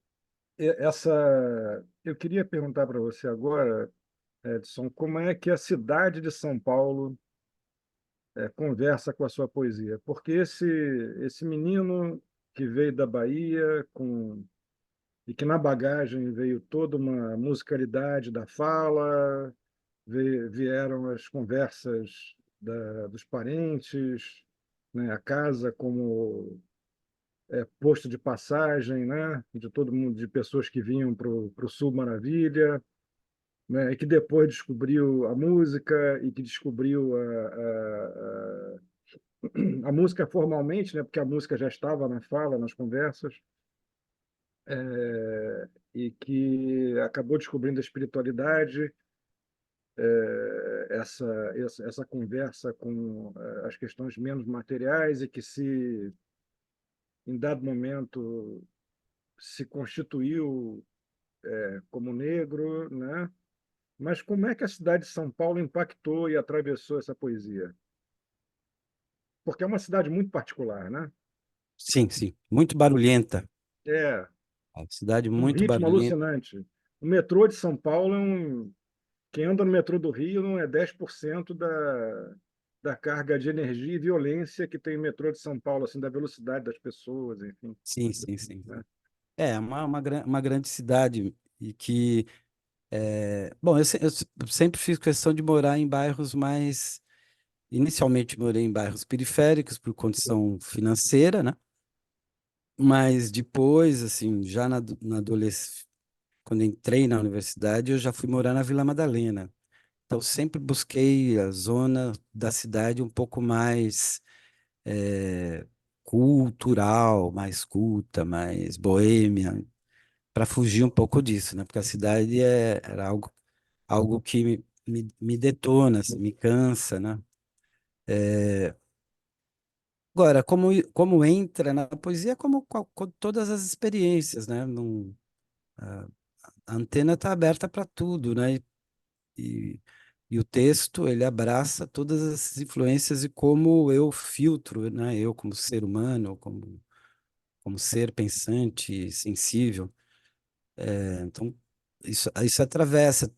essa. Eu queria perguntar para você agora, Edson, como é que a cidade de São Paulo conversa com a sua poesia? Porque esse menino que veio da Bahia e que na bagagem veio toda uma musicalidade da fala, vieram as conversas dos parentes, né, a casa como posto de passagem, né, de todo mundo, de pessoas que vinham para o Sul Maravilha, né, e que depois descobriu a música e que descobriu a música formalmente, né, porque a música já estava na fala, nas conversas, e que acabou descobrindo a espiritualidade, essa conversa com as questões menos materiais e que se, em dado momento, se constituiu como negro, né? Mas como é que a cidade de São Paulo impactou e atravessou essa poesia? Porque é uma cidade muito particular, né? Sim, sim. Muito barulhenta. É A cidade um muito ritmo barulhenta. alucinante. O metrô de São Paulo quem anda no metrô do Rio não é 10% da carga de energia e violência que tem o metrô de São Paulo, assim, da velocidade das pessoas, enfim, Sim, sim, sim. né? É uma grande cidade e que, bom, eu sempre fiz questão de morar em bairros mais, inicialmente morei em bairros periféricos por condição financeira, né? Mas depois, assim, já na adolescência, quando entrei na universidade, eu já fui morar na Vila Madalena. Então, sempre busquei a zona da cidade um pouco mais eh, cultural, mais culta, mais boêmia, para fugir um pouco disso, né? Porque a cidade era algo que me detona, assim, me cansa, né? Agora, como entra na poesia, é como todas as experiências, né? A antena está aberta para tudo, né? E, e o texto, ele abraça todas essas influências e como eu filtro, né? Eu como ser humano, como ser pensante, sensível. Então, isso atravessa.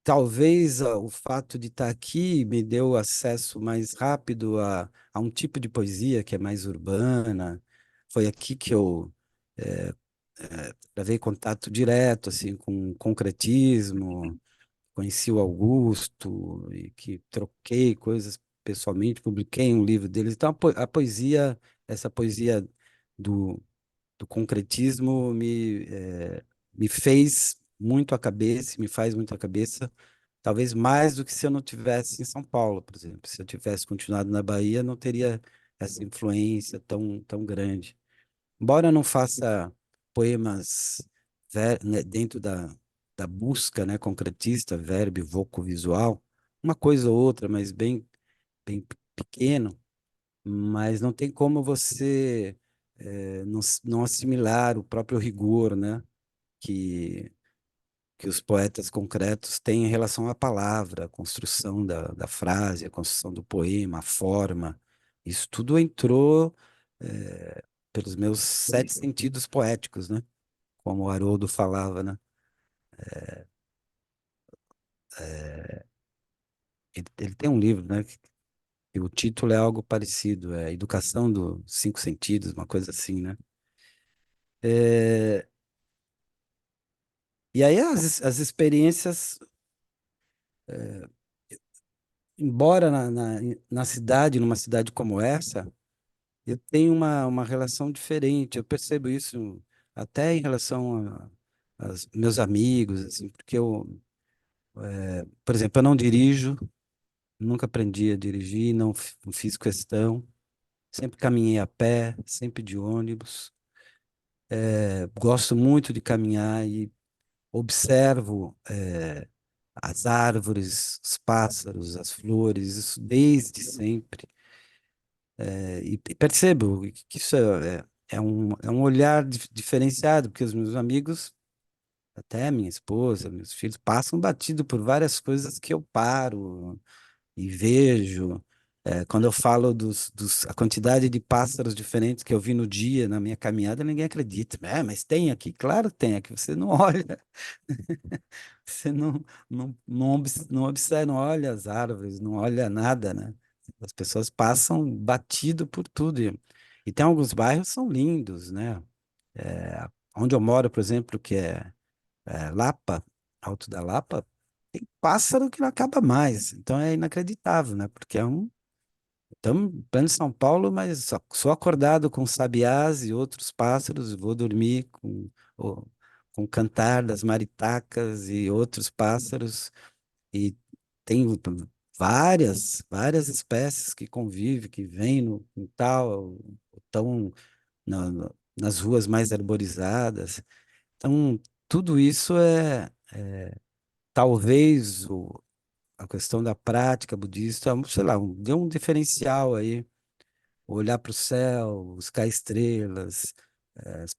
Talvez o fato de estar aqui me deu acesso mais rápido a um tipo de poesia que é mais urbana. Foi aqui que eu travei contato direto assim com o concretismo, conheci o Augusto e que troquei coisas pessoalmente, publiquei um livro deles. Então a poesia, essa poesia do, do concretismo me fez muito a cabeça, me faz muito a cabeça, talvez mais do que se eu não tivesse em São Paulo, por exemplo. Se eu tivesse continuado na Bahia, não teria essa influência tão grande. Embora eu não faça poemas né, dentro da busca, né, concretista, verbo, voco, visual, uma coisa ou outra, mas bem pequeno, mas não tem como você não assimilar o próprio rigor, né, que, que os poetas concretos têm em relação à palavra, a construção da frase, a construção do poema, a forma. Isso tudo entrou pelos meus sete sentidos poéticos, né? Como o Haroldo falava, né? Ele tem um livro, né? Que o título é algo parecido, é Educação dos Cinco Sentidos, uma coisa assim, né? É, e aí as experiências, embora na cidade, numa cidade como essa, eu tenho uma relação diferente. Eu percebo isso até em relação aos meus amigos, assim, porque por exemplo, eu não dirijo, nunca aprendi a dirigir, não fiz questão, sempre caminhei a pé, sempre de ônibus. Gosto muito de caminhar e observo as árvores, os pássaros, as flores, isso desde sempre. E percebo que isso é um olhar diferenciado, porque os meus amigos, até minha esposa, meus filhos, passam batido por várias coisas que eu paro e vejo. Quando eu falo a quantidade de pássaros diferentes que eu vi no dia, na minha caminhada, ninguém acredita. Mas tem aqui, claro que tem aqui, você não olha, você não observa, não olha as árvores, não olha nada, né? As pessoas passam batido por tudo. E tem alguns bairros que são lindos, né? Onde eu moro, por exemplo, que é Lapa, Alto da Lapa, tem pássaro que não acaba mais. Então é inacreditável, né? Porque Estamos em plano São Paulo, mas sou acordado com sabiás e outros pássaros, vou dormir com o cantar das maritacas e outros pássaros, e tem várias espécies que convivem, que vêm no quintal, estão nas ruas mais arborizadas. Então, tudo isso talvez a questão da prática budista, sei lá, deu um diferencial aí, olhar para o céu, buscar estrelas.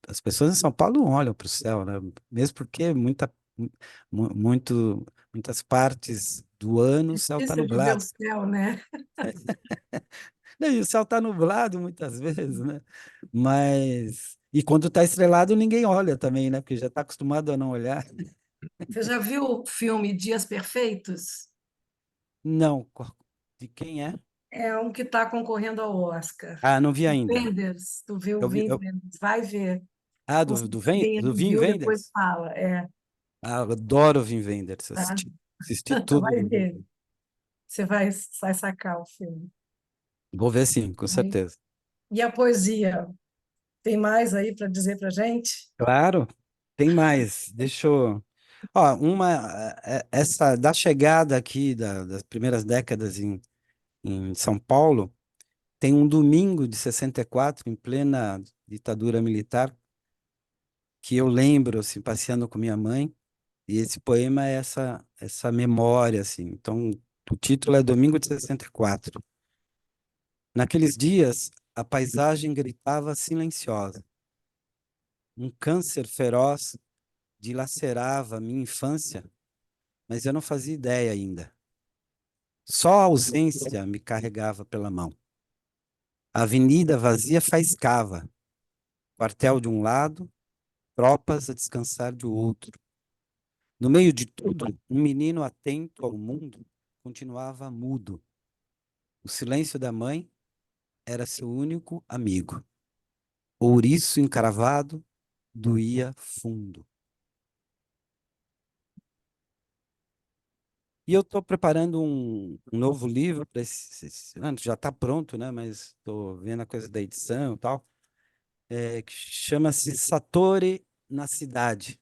As pessoas em São Paulo não olham para o céu, né? Mesmo porque muitas partes do ano o céu está Difícil de ver o nublado. céu, né? Não, e o céu está nublado muitas vezes, né? Mas. E quando está estrelado, ninguém olha também, né? Porque já está acostumado a não olhar. Você já viu o filme Dias Perfeitos? Não. De quem é? É um que está concorrendo ao Oscar. Ah, não vi ainda. Wenders, tu viu o Eu vi, Wim Wenders? Vai ver. ah, Você também do Wim viu, depois Wenders? fala. Ah, eu adoro o Wim Wenders. Tá? Assisti tudo Vai do Wim ver. Wenders. Você vai sacar o filme. Vou ver sim, com Aí. certeza. E a poesia? Tem mais aí para dizer para gente? Claro, tem mais. Deixa eu. Ó, essa da chegada aqui das primeiras décadas em São Paulo, tem um domingo de 64, em plena ditadura militar, que eu lembro, assim, passeando com minha mãe, e esse poema é essa memória, assim. Então, o título é Domingo de 64. Naqueles dias, a paisagem gritava silenciosa. Um câncer feroz dilacerava minha infância, mas eu não fazia ideia ainda. Só a ausência me carregava pela mão. A avenida vazia faiscava, quartel de um lado, tropas a descansar de outro. No meio de tudo, um menino atento ao mundo continuava mudo. O silêncio da mãe era seu único amigo. O ouriço encravado doía fundo. E eu estou preparando um novo livro para esse ano, já está pronto, né? Mas estou vendo a coisa da edição e tal, que chama-se Satori na Cidade.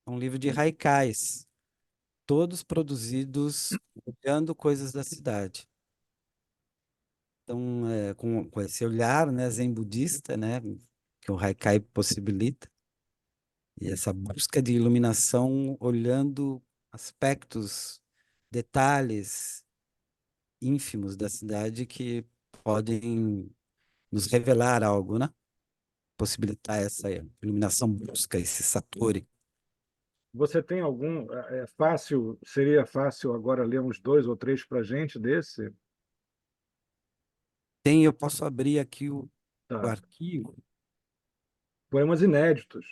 É um livro de haikais, todos produzidos olhando coisas da cidade. Então, com esse olhar, né, zen budista, né, que o haikai possibilita, e essa busca de iluminação olhando aspectos, detalhes ínfimos da cidade que podem nos revelar algo, né? Possibilitar essa iluminação, busca esse satori. Você tem algum? É fácil, seria fácil agora ler uns dois ou três para a gente desse? Eu posso abrir aqui o Tá. arquivo, Poemas inéditos.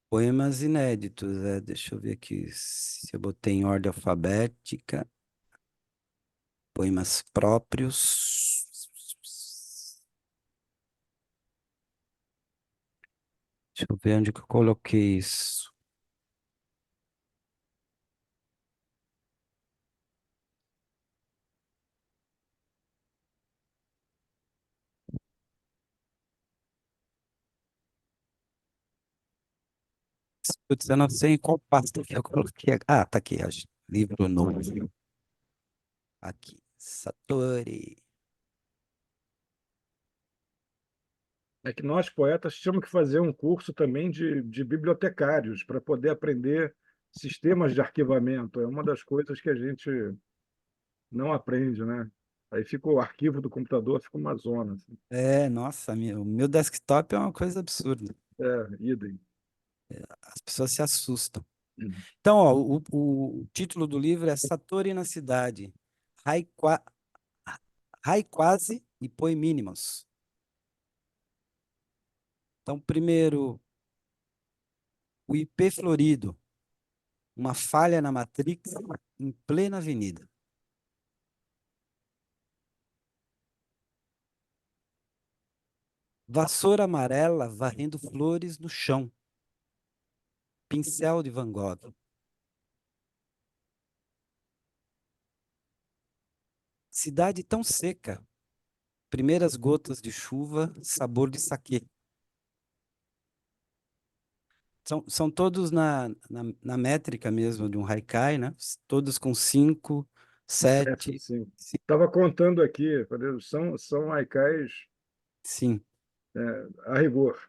poemas inéditos. Deixa eu ver aqui se eu botei em ordem alfabética, poemas próprios. Deixa eu ver onde que eu coloquei isso. Putz, eu não sei em qual pasta que eu coloquei. Ah, tá aqui, acho. Livro novo. Aqui, Satori. É que nós, poetas, tínhamos que fazer um curso também de bibliotecários para poder aprender sistemas de arquivamento. É uma das coisas que a gente não aprende, né? Aí fica o arquivo do computador, fica uma zona, assim. Nossa, o meu desktop é uma coisa absurda. Idem. As pessoas se assustam. Uhum. Então, ó, o título do livro é Satori na Cidade, Haikwa, Haikwazi e Poemínimos. Então, primeiro, o IP florido, uma falha na Matrix em plena avenida. Vassoura amarela varrendo flores no chão. Pincel de Van Gogh. Cidade tão seca primeiras gotas de chuva, sabor de saquê. São todos na métrica mesmo de um haikai, né? Todos com 5, Certo, 7, sim. Estava contando aqui, falei, são haikais sim, a rigor.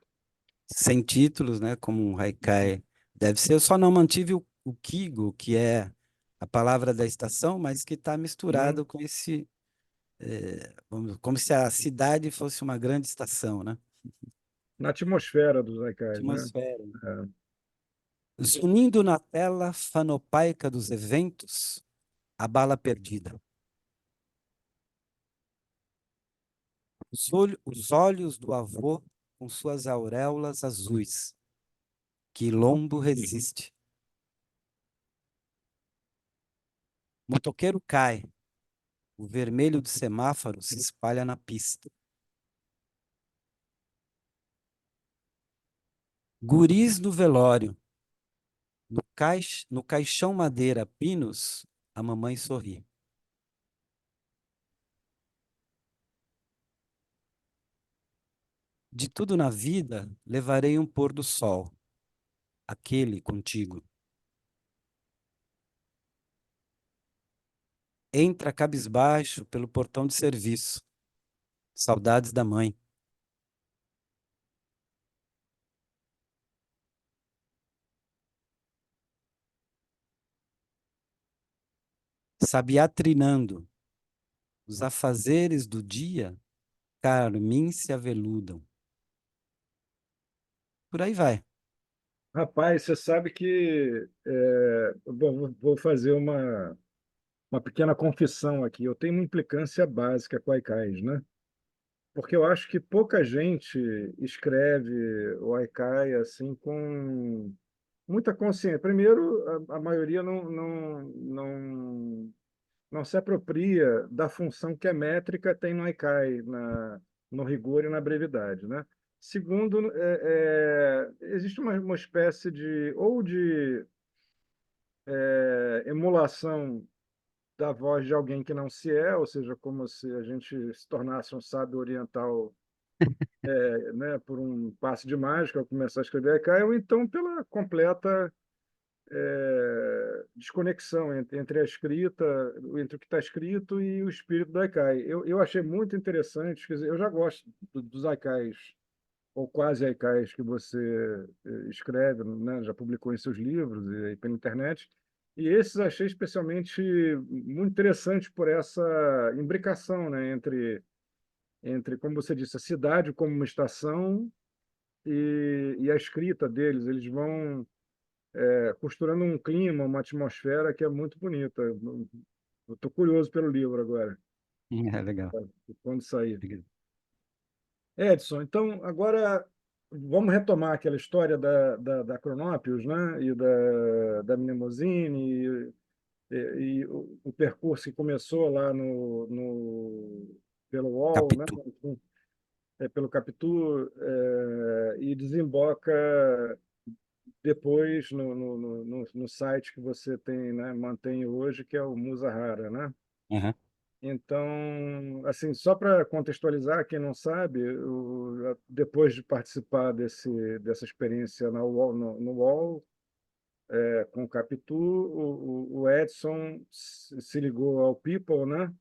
sem títulos, né? Como um haikai deve ser. Eu só não mantive o Kigo, que é a palavra da estação, mas que está misturado com esse, como se a cidade fosse uma grande estação, né? Na atmosfera dos haikais, né? Atmosfera. É. Zunindo na tela fanopaica dos eventos, a bala perdida. Os olhos do avô com suas auréolas azuis. Quilombo resiste. Motoqueiro cai. O vermelho do semáforo se espalha na pista. Guris no velório. No caixão madeira pinos, a mamãe sorri. De tudo na vida, levarei um pôr do sol. Aquele contigo. Entra cabisbaixo pelo portão de serviço. Saudades da mãe. Sabiá trinando. Os afazeres do dia, carmim se aveludam. Por aí vai. Rapaz, você sabe que bom, vou fazer uma pequena confissão aqui. Eu tenho uma implicância básica com haikais, né? Porque eu acho que pouca gente escreve o haikai assim com muita consciência. Primeiro, a maioria não se apropria da função que a métrica tem no haikai, no rigor e na brevidade, né? Segundo, existe uma espécie de emulação da voz de alguém que não se é, ou seja, como se a gente se tornasse um sábio oriental, né, por um passe de mágica ao começar a escrever haikai, ou então pela completa desconexão entre a escrita, entre o que está escrito e o espírito do haikai. Eu achei muito interessante, quer dizer, eu já gosto dos haikais, ou quase haikais que você escreve, né, já publicou em seus livros e aí pela internet, e esses achei especialmente muito interessantes por essa imbricação, né, entre, como você disse, a cidade como uma estação e a escrita deles. Eles vão costurando um clima, uma atmosfera que é muito bonita. Eu estou curioso pelo livro agora, É legal. quando sair. Edson, então agora vamos retomar aquela história da Cronópios, né? E da Mnemosine, e o percurso que começou lá pelo UOL, né? Capitu. Enfim, pelo Capitu, e desemboca depois no site que você tem, né, mantém hoje, que é o Musahara, né? Uhum. Então, assim, só para contextualizar, quem não sabe, depois de participar dessa experiência no UOL, com o Capitu, o Edson se ligou ao People, né?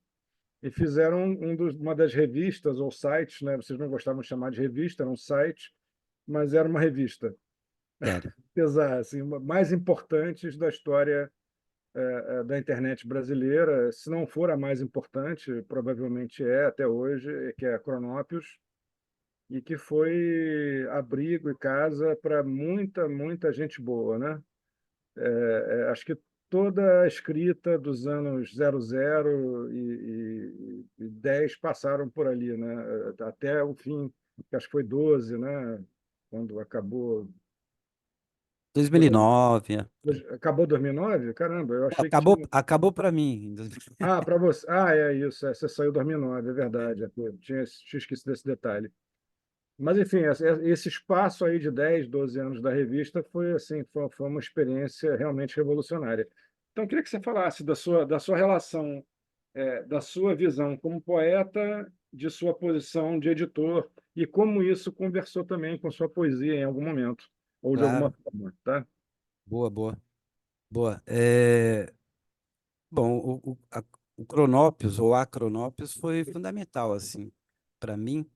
E fizeram uma das revistas ou sites, né? Vocês não gostavam de chamar de revista, era um site, mas era uma revista, Sério. apesar, assim, mais importantes da história da internet brasileira, se não for a mais importante, provavelmente é até hoje, que é a Cronópios, e que foi abrigo e casa para muita gente boa, né? Acho que toda a escrita dos anos 00 e 10 passaram por ali, né? Até o fim, que acho que foi 12, né? Quando acabou. Foi, 2009. acabou 2009? Caramba, eu achei que Acabou, tinha. acabou para mim. Ah, para você. Ah, é isso. Você saiu em 2009, é verdade. Eu tinha esquecido desse detalhe. Mas, enfim, esse espaço aí de 10, 12 anos da revista foi assim, foi uma experiência realmente revolucionária. Então, eu queria que você falasse da sua relação, da sua visão como poeta de sua posição de editor e como isso conversou também com sua poesia em algum momento, ou de alguma Claro, forma, tá? boa, boa, boa. Bom, o Cronópios, ou a Cronópios, foi fundamental, assim, para mim,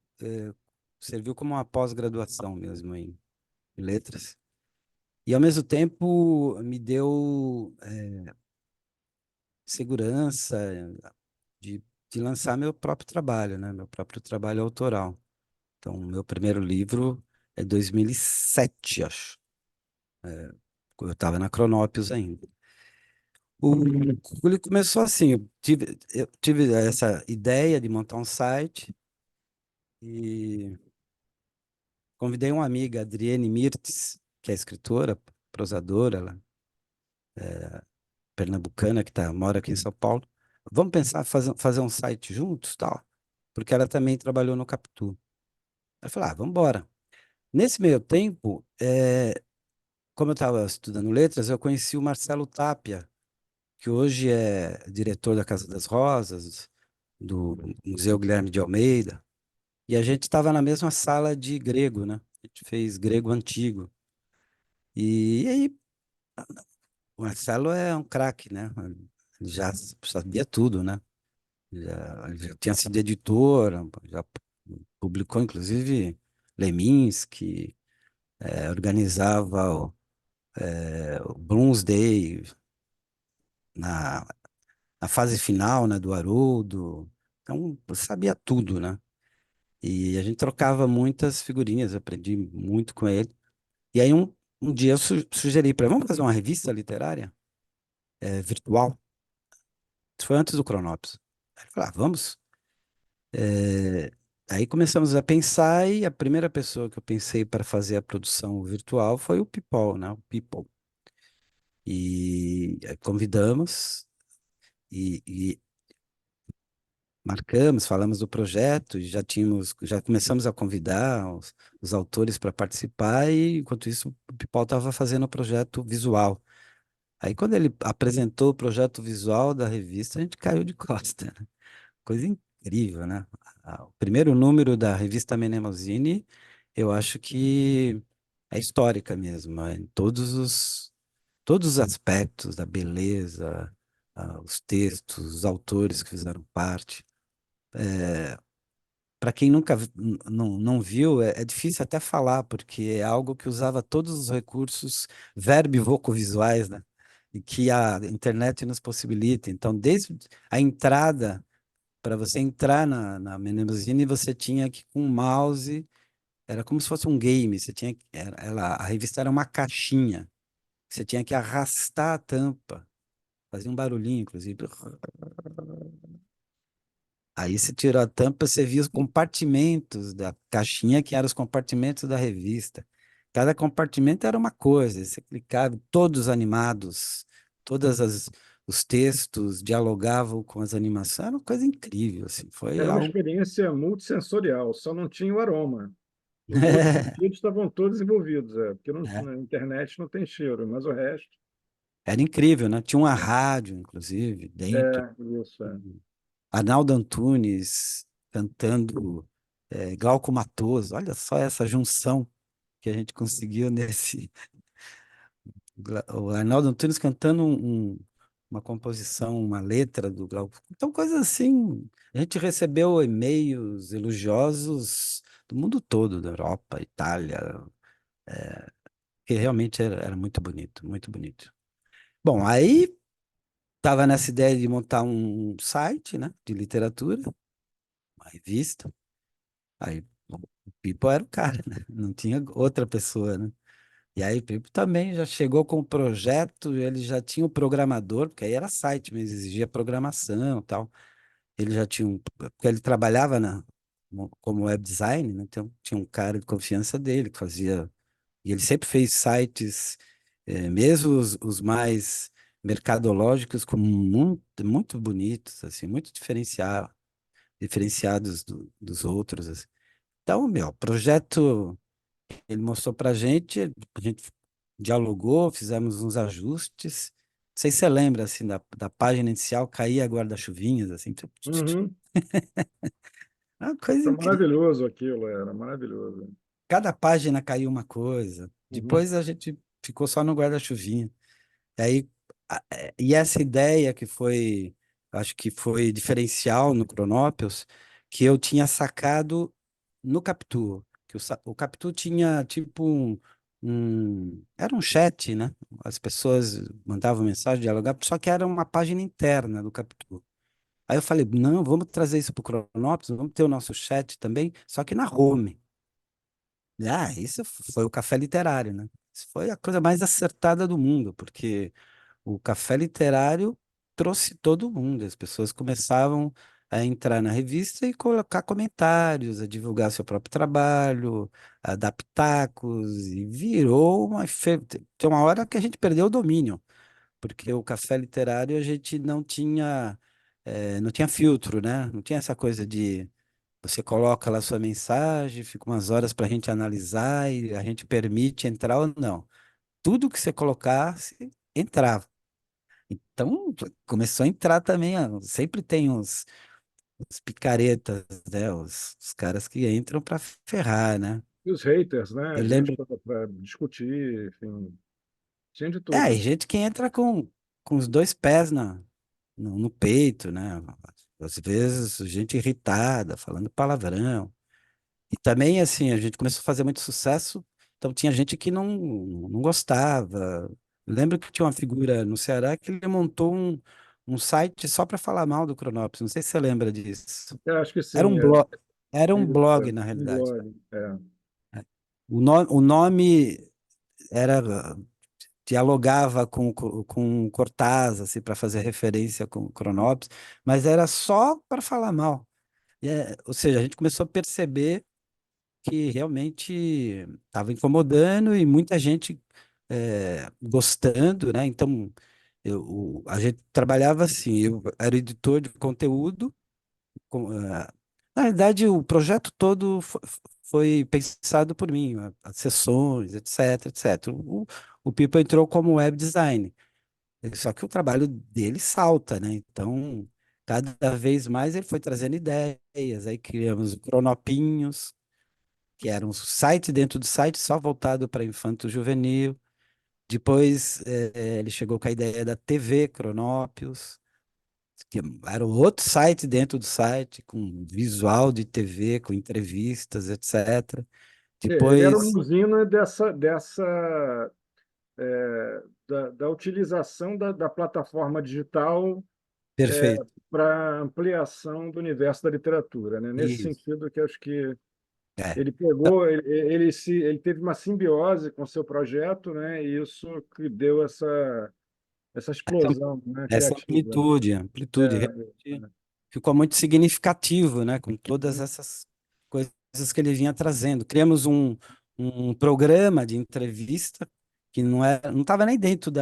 serviu como uma pós-graduação mesmo em letras. E, ao mesmo tempo, me deu segurança de, de lançar meu próprio trabalho, né? Meu próprio trabalho autoral. Então, meu primeiro livro é 2007, acho. Eu estava na Cronópios ainda. Ele começou assim, eu tive essa ideia de montar um site e convidei uma amiga, Adriene Mirtes, que é escritora, prosadora, ela, pernambucana, mora aqui em São Paulo. Vamos pensar fazer um site juntos, tal? Porque ela também trabalhou no Capitu. Eu falei, vamos embora. Nesse meio tempo, como eu estava estudando letras, eu conheci o Marcelo Tapia, que hoje é diretor da Casa das Rosas, do Museu Guilherme de Almeida, e a gente estava na mesma sala de grego, né? A gente fez grego antigo. E aí, o Marcelo é um craque, né? Ele já sabia tudo, né? Já tinha sido editor, já publicou, inclusive, Leminski, organizava o Bloomsday na, na fase final, né, do Haroldo. Então, eu sabia tudo, né? E a gente trocava muitas figurinhas, aprendi muito com ele. E aí, um dia eu sugeri para ele, vamos fazer uma revista literária, virtual? Isso foi antes do Cronópolis. Aí ele falou, vamos. É, Aí começamos a pensar e a primeira pessoa que eu pensei para fazer a produção virtual foi o People, né? O People. E aí convidamos e marcamos, falamos do projeto, e já começamos a convidar os autores para participar e enquanto isso o People estava fazendo o projeto visual. Aí quando ele apresentou o projeto visual da revista, a gente caiu de costa, né? Coisa incrível, né? O primeiro número da revista Menemosine, eu acho que é histórica mesmo, em todos os aspectos da beleza, os textos, os autores que fizeram parte. Para quem nunca não viu, é difícil até falar, porque é algo que usava todos os recursos verbo e vocovisuais, né? E que a internet nos possibilita. Então, desde a entrada, para você entrar na Menemosine, você tinha que, com o mouse, era como se fosse um game, a revista era uma caixinha, você tinha que arrastar a tampa, fazia um barulhinho, inclusive. Aí você tirou a tampa, você via os compartimentos da caixinha, que eram os compartimentos da revista. Cada compartimento era uma coisa, você clicava, todos animados, todas os textos dialogavam com as animações, era uma coisa incrível, assim, foi Era uma algo. experiência multissensorial, só não tinha o aroma. Os outros sentidos estavam todos envolvidos, porque É, na internet não tem cheiro, mas o resto era incrível, né? Tinha uma rádio, inclusive, dentro. isso é. Arnaldo Antunes cantando, Glauco Matoso, olha só essa junção que a gente conseguiu nesse. O Arnaldo Antunes cantando uma composição, uma letra do Glauco. Então, coisas assim. A gente recebeu e-mails elogiosos do mundo todo, da Europa, Itália, que realmente era muito bonito, muito bonito. Bom, aí estava nessa ideia de montar um site, né, de literatura, uma revista. Aí o Pipo era o cara, né? Não tinha outra pessoa, né? E aí o Pipo também já chegou com o projeto, ele já tinha o programador, porque aí era site, mas exigia programação e tal. Ele já tinha porque ele trabalhava como web design, né? Então tinha um cara de confiança dele que fazia, e ele sempre fez sites, mesmo os mais mercadológicos, como muito, muito bonitos, assim, muito diferenciados dos outros, assim. Então, meu, o projeto ele mostrou para a gente dialogou, fizemos uns ajustes. Não sei se você lembra, assim, da página inicial, caía guarda-chuvinhas, assim. Uhum. Uma coisa Era incrível. maravilhoso aquilo, era maravilhoso. Cada página caiu uma coisa. Uhum. Depois a gente ficou só no guarda-chuvinha. Aí, e essa ideia que foi, acho que foi diferencial no Cronópios, que eu tinha sacado no Capitu, que o Capitu tinha tipo era um chat, né? As pessoas mandavam mensagem, dialogavam, só que era uma página interna do Capitu. Aí eu falei, não, vamos trazer isso para o Cronópios, vamos ter o nosso chat também, só que na home. Ah, isso foi o café literário, né? Isso foi a coisa mais acertada do mundo, porque o café literário trouxe todo mundo. As pessoas começavam a entrar na revista e colocar comentários, a divulgar seu próprio trabalho, a dar pitacos, e virou uma. Tem uma hora que a gente perdeu o domínio, porque o café literário a gente não tinha filtro, né? Não tinha essa coisa de você coloca lá sua mensagem, fica umas horas para a gente analisar e a gente permite entrar ou não. Tudo que você colocasse, entrava. Então, começou a entrar também, sempre tem os picaretas, né? Os caras que entram para ferrar, né? E os haters, né? Eu Gente lembro, para discutir, enfim, tinha de e tudo. gente que entra com os dois pés no peito, né? Às vezes, gente irritada, falando palavrão. E também, assim, a gente começou a fazer muito sucesso, então tinha gente que não gostava. Eu lembro que tinha uma figura no Ceará que ele montou um site só para falar mal do Cronópolis. Não sei se você lembra disso. Eu acho que Era sim, um blog, era um isso, blog, na um realidade. blog. É. O nome era dialogava com Cortázar, assim, para fazer referência com o Cronópolis, mas era só para falar mal. Ou seja, a gente começou a perceber que realmente estava incomodando e muita gente gostando, né? Então, a gente trabalhava assim, eu era editor de conteúdo, na verdade, o projeto todo foi pensado por mim, as sessões, etc, etc. O Pipa entrou como web design, só que o trabalho dele salta, né? Então, cada vez mais ele foi trazendo ideias, aí criamos o Cronopinhos, que era um site dentro do site só voltado para infanto-juvenil. Depois ele chegou com a ideia da TV Cronópios, que era um outro site dentro do site, com visual de TV, com entrevistas, etc. Ele era uma Depois, usina da utilização da plataforma digital perfeito. para ampliação do universo da literatura, né? Nesse Isso. sentido que acho que É. ele Então, pegou, ele teve uma simbiose com o seu projeto, né? E isso que deu essa essa, explosão, né? essa Criativa. amplitude, É. realmente ficou muito significativo, né? Com todas Uhum, essas coisas que ele vinha trazendo. Criamos um programa de entrevista que não estava nem dentro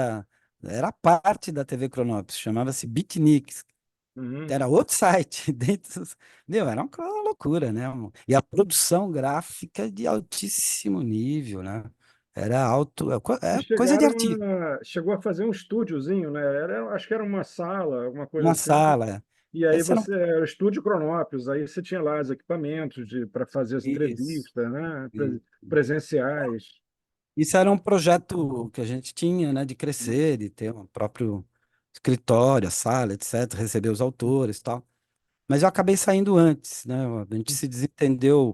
era parte da TV Cronópolis, chamava-se Beatniks. uhum. Era outro site dentro. Meu, era uma loucura, né? E a produção gráfica de altíssimo nível, né? Era alto, E coisa de artista. chegou a fazer um estúdiozinho, né? Acho que era uma sala, alguma coisa Uma assim. sala. E aí Esse era um, era o estúdio Cronópolis, aí você tinha lá os equipamentos para fazer as isso. entrevistas, né? Isso. Presenciais. Isso era um projeto que a gente tinha, né, de crescer, de ter um próprio escritório, a sala, etc., receber os autores e tal. Mas eu acabei saindo antes, né? A gente se desentendeu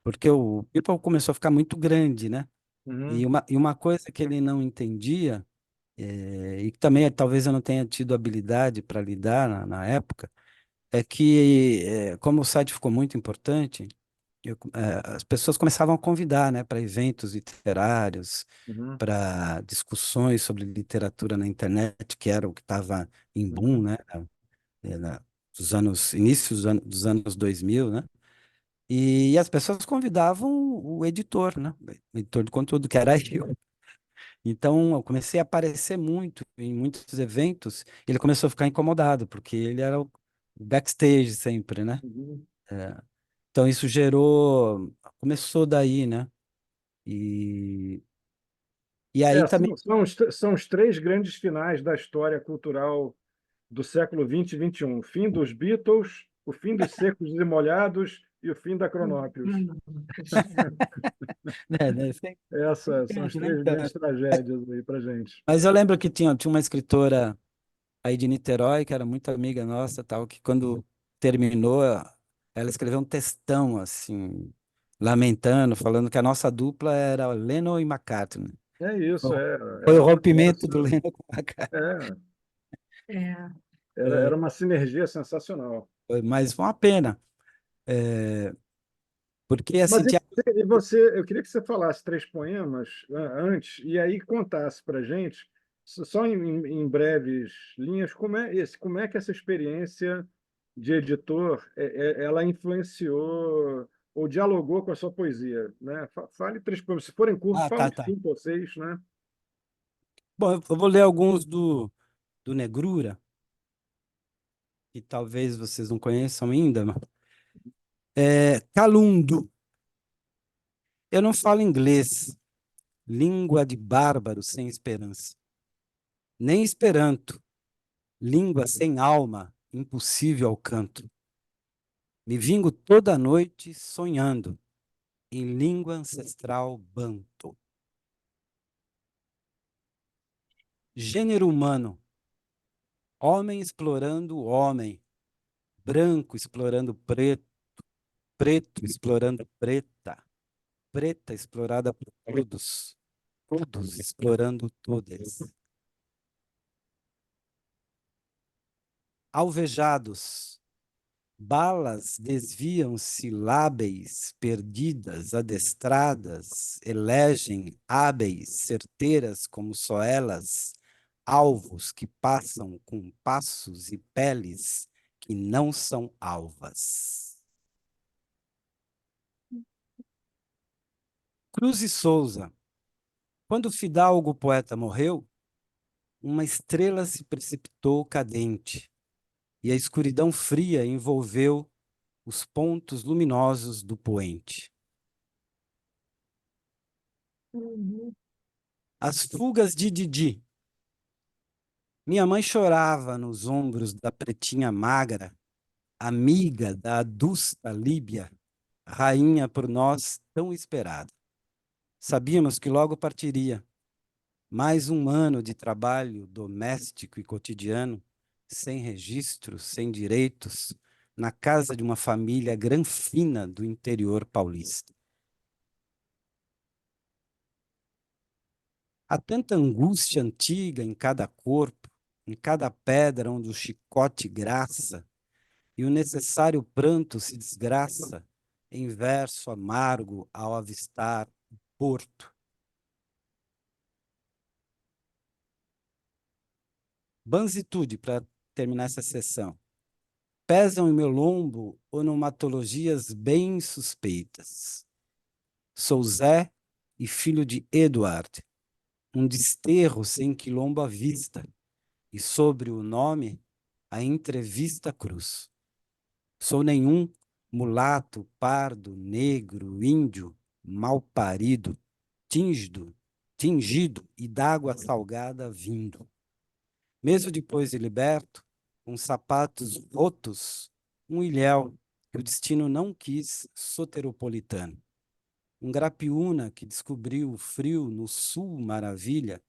porque o People começou a ficar muito grande, né? E Uhum, uma coisa que ele não entendia, e que também talvez eu não tenha tido habilidade para lidar na época, é que, como o site ficou muito importante, as pessoas começavam a convidar, né, para eventos literários, uhum, para discussões sobre literatura na internet, que era o que estava em boom, uhum. né, dos inícios dos anos 2000, né, e as pessoas convidavam o editor, né, o editor de conteúdo, que era eu. Então, eu comecei a aparecer muito em muitos eventos, e ele começou a ficar incomodado, porque ele era o backstage sempre, né. Uhum. Então, isso começou daí, né? E, e aí também, São os três grandes finais da história cultural do século XX e XXI. Fim dos Beatles, O fim dos secos e molhados e o fim da Cronópios. Essas são as Nem três grandes tanto. tragédias aí para gente. Mas eu lembro que tinha uma escritora aí de Niterói, que era muito amiga nossa, tal, que quando terminou, ela escreveu um textão, assim, lamentando, falando que a nossa dupla era Lennon e McCartney. É isso, Foi era o um rompimento do negócio, Lennon com o McCartney. é, É, era uma sinergia sensacional. Mas foi uma pena, é, porque assim, Mas tinha... eu queria que você falasse três poemas antes e aí contasse para gente, só em breves linhas, como é que essa experiência de editor ela influenciou ou dialogou com a sua poesia, né? Fale três poemas, se forem curtos, Ah, tá, fale tá. cinco ou seis, né? Bom, eu vou ler alguns do Negrura, que talvez vocês não conheçam ainda. Calundo. Eu não falo inglês, língua de bárbaro sem esperança. Nem Esperanto, língua sem alma, impossível ao canto. Me vingo toda noite sonhando em língua ancestral banto. Gênero humano, homem explorando homem, branco explorando preto, preto explorando preta, preta explorada por todos, todos explorando todas. Alvejados, balas desviam-se lábeis, perdidas, adestradas, elegem hábeis, certeiras como só elas, alvos que passam com passos e peles que não são alvas. Cruz e Souza. Quando o fidalgo poeta morreu, uma estrela se precipitou cadente, e a escuridão fria envolveu os pontos luminosos do poente. uhum. As fugas de Didi. Minha mãe chorava nos ombros da pretinha magra, amiga da adusta Líbia, rainha por nós tão esperada. Sabíamos que logo partiria. Mais um ano de trabalho doméstico e cotidiano, sem registro, sem direitos, na casa de uma família granfina do interior paulista. Há tanta angústia antiga em cada corpo, em cada pedra onde o chicote graça, e o necessário pranto se desgraça em verso amargo ao avistar o porto. Banzitude, para terminar essa sessão. Pesam em meu lombo onomatologias bem suspeitas. Sou Zé e filho de Eduard, um desterro sem quilombo à vista, e sobre o nome, a entrevista cruz. Sou nenhum mulato, pardo, negro, índio, mal parido, tingido e d'água salgada vindo. Mesmo depois de liberto, com sapatos rotos, um ilhéu que o destino não quis soteropolitano. Um grapiúna que descobriu o frio no sul maravilha,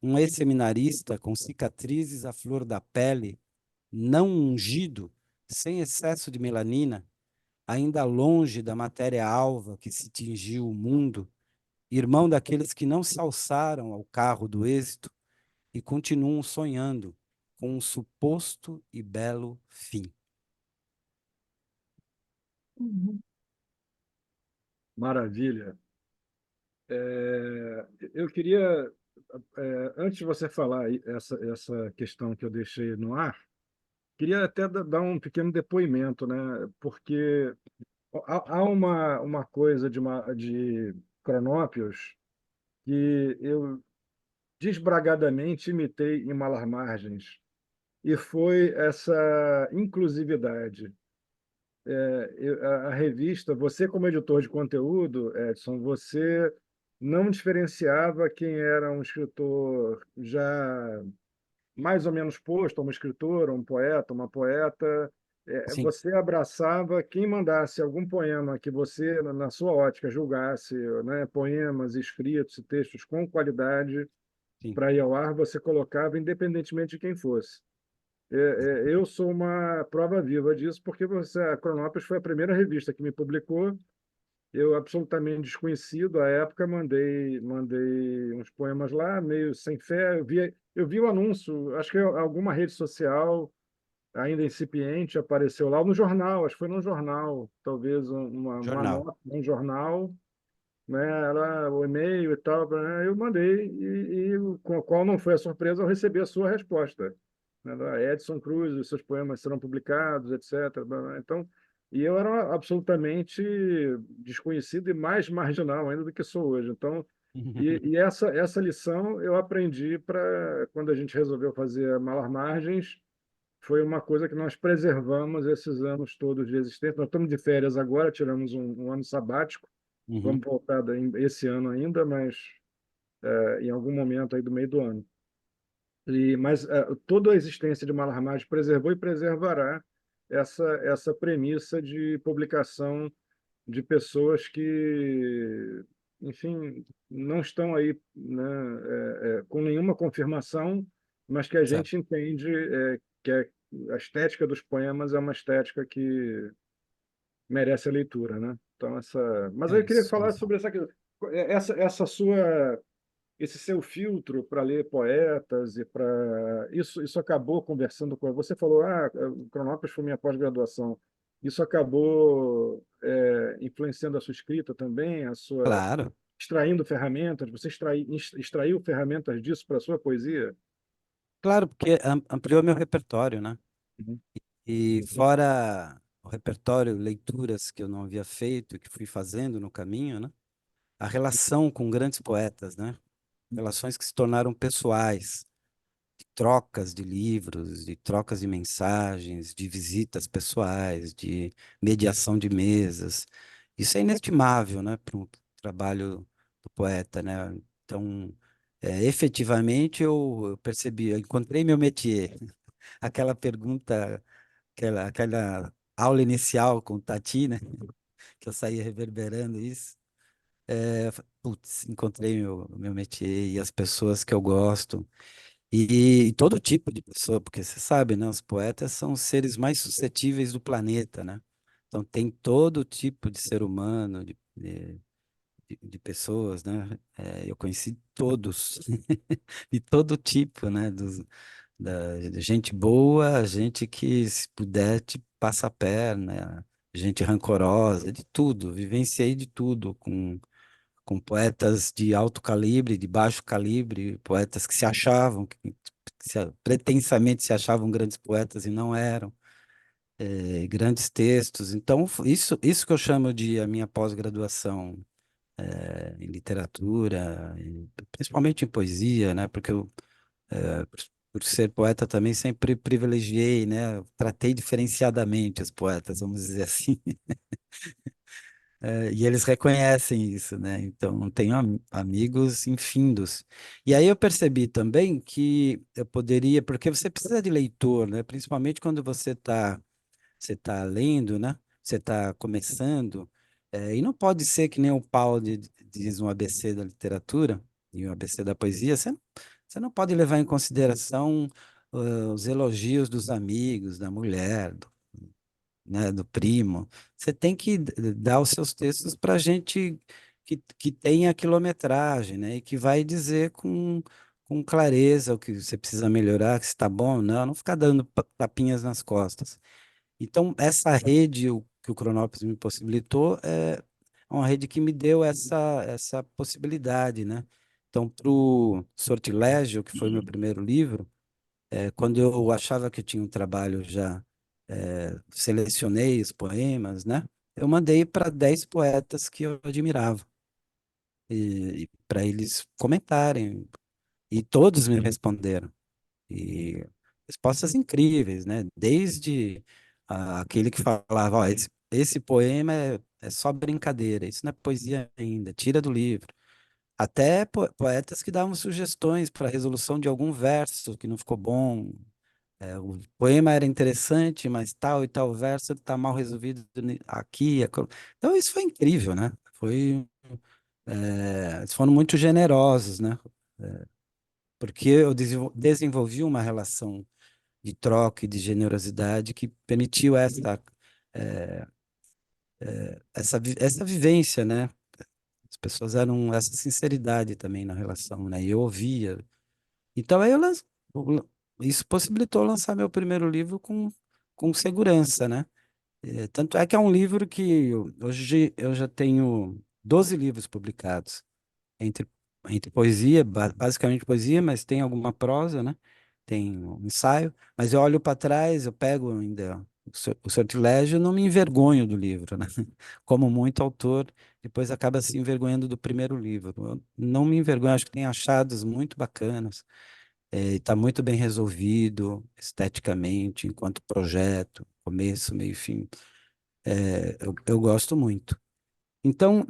um ex-seminarista com cicatrizes à flor da pele, não ungido, sem excesso de melanina, ainda longe da matéria alva que se tingiu o mundo, irmão daqueles que não se alçaram ao carro do êxito e continuam sonhando com um suposto e belo fim. Uhum. Maravilha. Eu queria, antes de você falar aí essa questão que eu deixei no ar, queria até dar um pequeno depoimento, né? Porque há uma coisa de Cronópios que eu desbragadamente imitei em Malar Margens, e foi essa inclusividade. A revista, você como editor de conteúdo, Edson, você não diferenciava quem era um escritor já mais ou menos posto, um escritor, um poeta, uma poeta, Sim, você abraçava quem mandasse algum poema que você, na sua ótica, julgasse, né, poemas escritos e textos com qualidade sim. para ir ao ar, você colocava independentemente de quem fosse. Eu sou uma prova viva disso, porque a Cronópolis foi a primeira revista que me publicou. Eu, absolutamente desconhecido à época, mandei uns poemas lá, meio sem fé. Eu vi o anúncio, acho que alguma rede social, ainda incipiente, apareceu lá, ou no jornal, acho que foi num jornal, talvez uma Jornal. nota num jornal, né? Era o e-mail e tal, né? Eu mandei, com a qual não foi a surpresa, eu recebi a sua resposta, né? Edson Cruz, os seus poemas serão publicados, etc. Então, e eu era absolutamente desconhecido e mais marginal ainda do que sou hoje. Então, e essa lição eu aprendi para quando a gente resolveu fazer a Malar Margens, foi uma coisa que nós preservamos esses anos todos de existência. Nós estamos de férias agora, tiramos um ano sabático, Uhum. vamos voltar esse ano ainda, mas em algum momento aí do meio do ano. Mas toda a existência de Malarmage preservou e preservará essa premissa de publicação de pessoas que, enfim, não estão aí, né, com nenhuma confirmação, mas que a Certo. gente entende que a estética dos poemas é uma estética que merece a leitura, né? Então mas É aí eu queria isso. falar sobre essa sua esse seu filtro para ler poetas e para isso acabou conversando com você falou, o Cronópolis foi minha pós-graduação. Isso acabou influenciando a sua escrita também, a sua Claro, extraindo ferramentas. Você extraiu ferramentas disso para a sua poesia? claro, porque ampliou meu repertório, né? Uhum. E fora o repertório, leituras que eu não havia feito, que fui fazendo no caminho, né? A relação com grandes poetas, né? Relações que se tornaram pessoais, de trocas de livros, de trocas de mensagens, de visitas pessoais, de mediação de mesas. Isso é inestimável, né, para um trabalho do poeta, né? Então, efetivamente, eu percebi, eu encontrei meu métier. Aquela pergunta, aquela aula inicial com o Tati, né, que eu saía reverberando isso. Putz, encontrei meu métier e as pessoas que eu gosto. E todo tipo de pessoa, porque você sabe, né? Os poetas são os seres mais suscetíveis do planeta, né? Então tem todo tipo de ser humano, de pessoas, né? Eu conheci todos, de todo tipo, né? Da gente boa, gente que, se puder, te passa a perna, gente rancorosa, de tudo, vivenciei de tudo, com poetas de alto calibre, de baixo calibre, poetas que se achavam, pretensamente se achavam grandes poetas e não eram, grandes textos. Então, isso que eu chamo de a minha pós-graduação, em literatura, principalmente em poesia, né? Porque eu, por ser poeta também sempre privilegiei, né? Tratei diferenciadamente os poetas, vamos dizer assim. E eles reconhecem isso, né? Então, tenho amigos infindos. E aí eu percebi também que eu poderia, porque você precisa de leitor, né? Principalmente quando você tá lendo, né? Você está começando, e não pode ser que nem o Paulo diz um ABC da literatura e um ABC da poesia, você não pode levar em consideração os elogios dos amigos, da mulher, né, do primo. Você tem que dar os seus textos para gente que tenha quilometragem, né, e que vai dizer com clareza o que você precisa melhorar, que está bom ou não ficar dando tapinhas nas costas. Então, essa rede que o Cronópolis me possibilitou é uma rede que me deu essa possibilidade, né? Então, para o Sortilégio, que foi meu primeiro livro, quando eu achava que eu tinha um trabalho já, selecionei os poemas, né? Eu mandei para 10 poetas que eu admirava, e para eles comentarem, e todos me responderam. E respostas incríveis, né? Desde aquele que falava, ó, esse poema é só brincadeira, isso não é poesia ainda, tira do livro. Até poetas que davam sugestões para a resolução de algum verso que não ficou bom, O poema era interessante, mas tal e tal verso está mal resolvido aqui. Então, isso foi incrível, né? Eles foram muito generosos, né? Porque eu desenvolvi uma relação de troca e de generosidade que permitiu eh, essa vivência, né? As pessoas eram essa sinceridade também na relação, né? E eu ouvia. Então, isso possibilitou lançar meu primeiro livro com segurança, né? Tanto é que é um livro que hoje eu já tenho 12 livros publicados, entre, entre poesia, basicamente poesia, mas tem alguma prosa, né? Tem um ensaio, mas eu olho para trás, eu pego ainda o sortilégio, e não me envergonho do livro, né? Como muito autor, depois acaba se envergonhando do primeiro livro. Eu não me envergonho, acho que tem achados muito bacanas, está muito bem resolvido esteticamente, enquanto projeto, começo, meio e fim. Eu gosto muito. Então,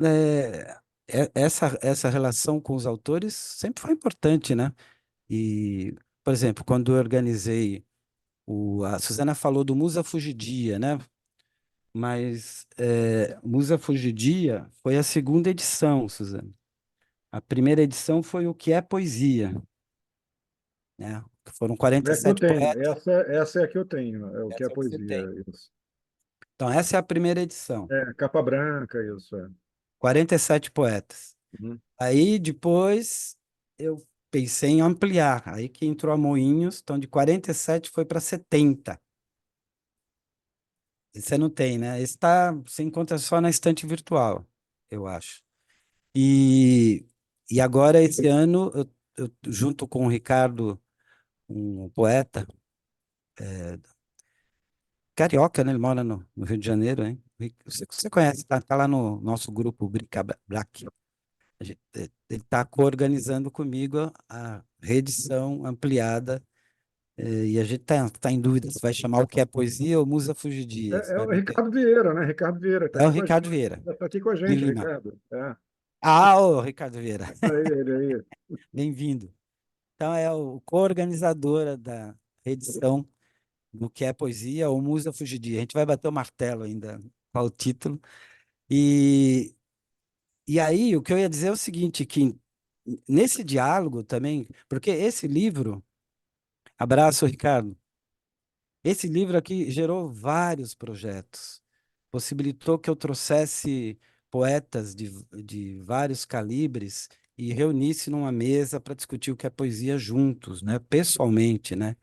essa relação com os autores sempre foi importante, né? E, por exemplo, quando eu organizei a Suzana falou do Musa Fugidia, né? Mas Musa Fugidia foi a segunda edição, Suzana. A primeira edição foi o que é poesia, né? Foram É a que eu 47 tenho. poetas. Essa é a que eu tenho, é o que é Essa é o que você poesia. tem. Isso. Então, essa é a primeira edição. É, capa branca, isso. É. 47 poetas. Uhum. Aí depois eu pensei em ampliar. Aí que entrou a Moinhos, então de 47 foi para 70. Você não tem, né? Você encontra só na estante virtual, eu acho. E, e agora, esse ano, junto com o Ricardo, um poeta carioca, né? Ele mora no Rio de Janeiro, hein? Você conhece, tá lá no nosso grupo Brica Black. Ele está co-organizando comigo a reedição ampliada, e a gente está em dúvida se vai chamar o que é poesia ou Musa Fugidia. É o Ricardo Vieira, né? Ricardo Vieira, está É o aqui com a gente. Ricardo Vieira, Está aqui com a de gente, Lima. Ricardo. É. Ah, ô, Ricardo Vieira, Aí, ele aí. bem-vindo. Então, é o co-organizadora da reedição do que é poesia ou Musa Fugidia. A gente vai bater o martelo ainda qual o título. E, e aí, o que eu ia dizer é o seguinte, que nesse diálogo também, porque esse livro, abraço, Ricardo, esse livro aqui gerou vários projetos, possibilitou que eu trouxesse poetas de vários calibres e reunisse numa mesa para discutir o que é poesia juntos, né, pessoalmente, né?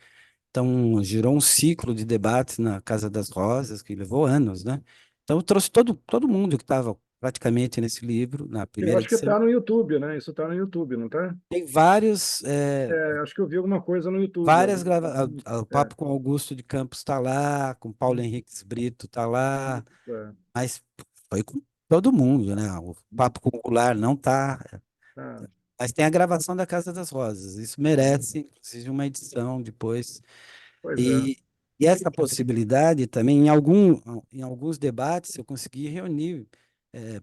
Então, girou um ciclo de debates na Casa das Rosas, que levou anos, né? Então, eu trouxe todo mundo que estava praticamente nesse livro, na Eu primeira acho que edição. está no YouTube, né? Isso está no YouTube, não está? Tem vários, É, acho que eu vi alguma coisa no YouTube. várias gravações. O É, Papo com Augusto de Campos está lá, com Paulo Henriques Brito está lá, é, mas foi com todo mundo, né? O Papo com o Goulart não está. tá. Mas tem a gravação da Casa das Rosas. Isso merece, inclusive, uma edição depois. Pois é. E, e essa possibilidade também, em alguns debates, eu consegui reunir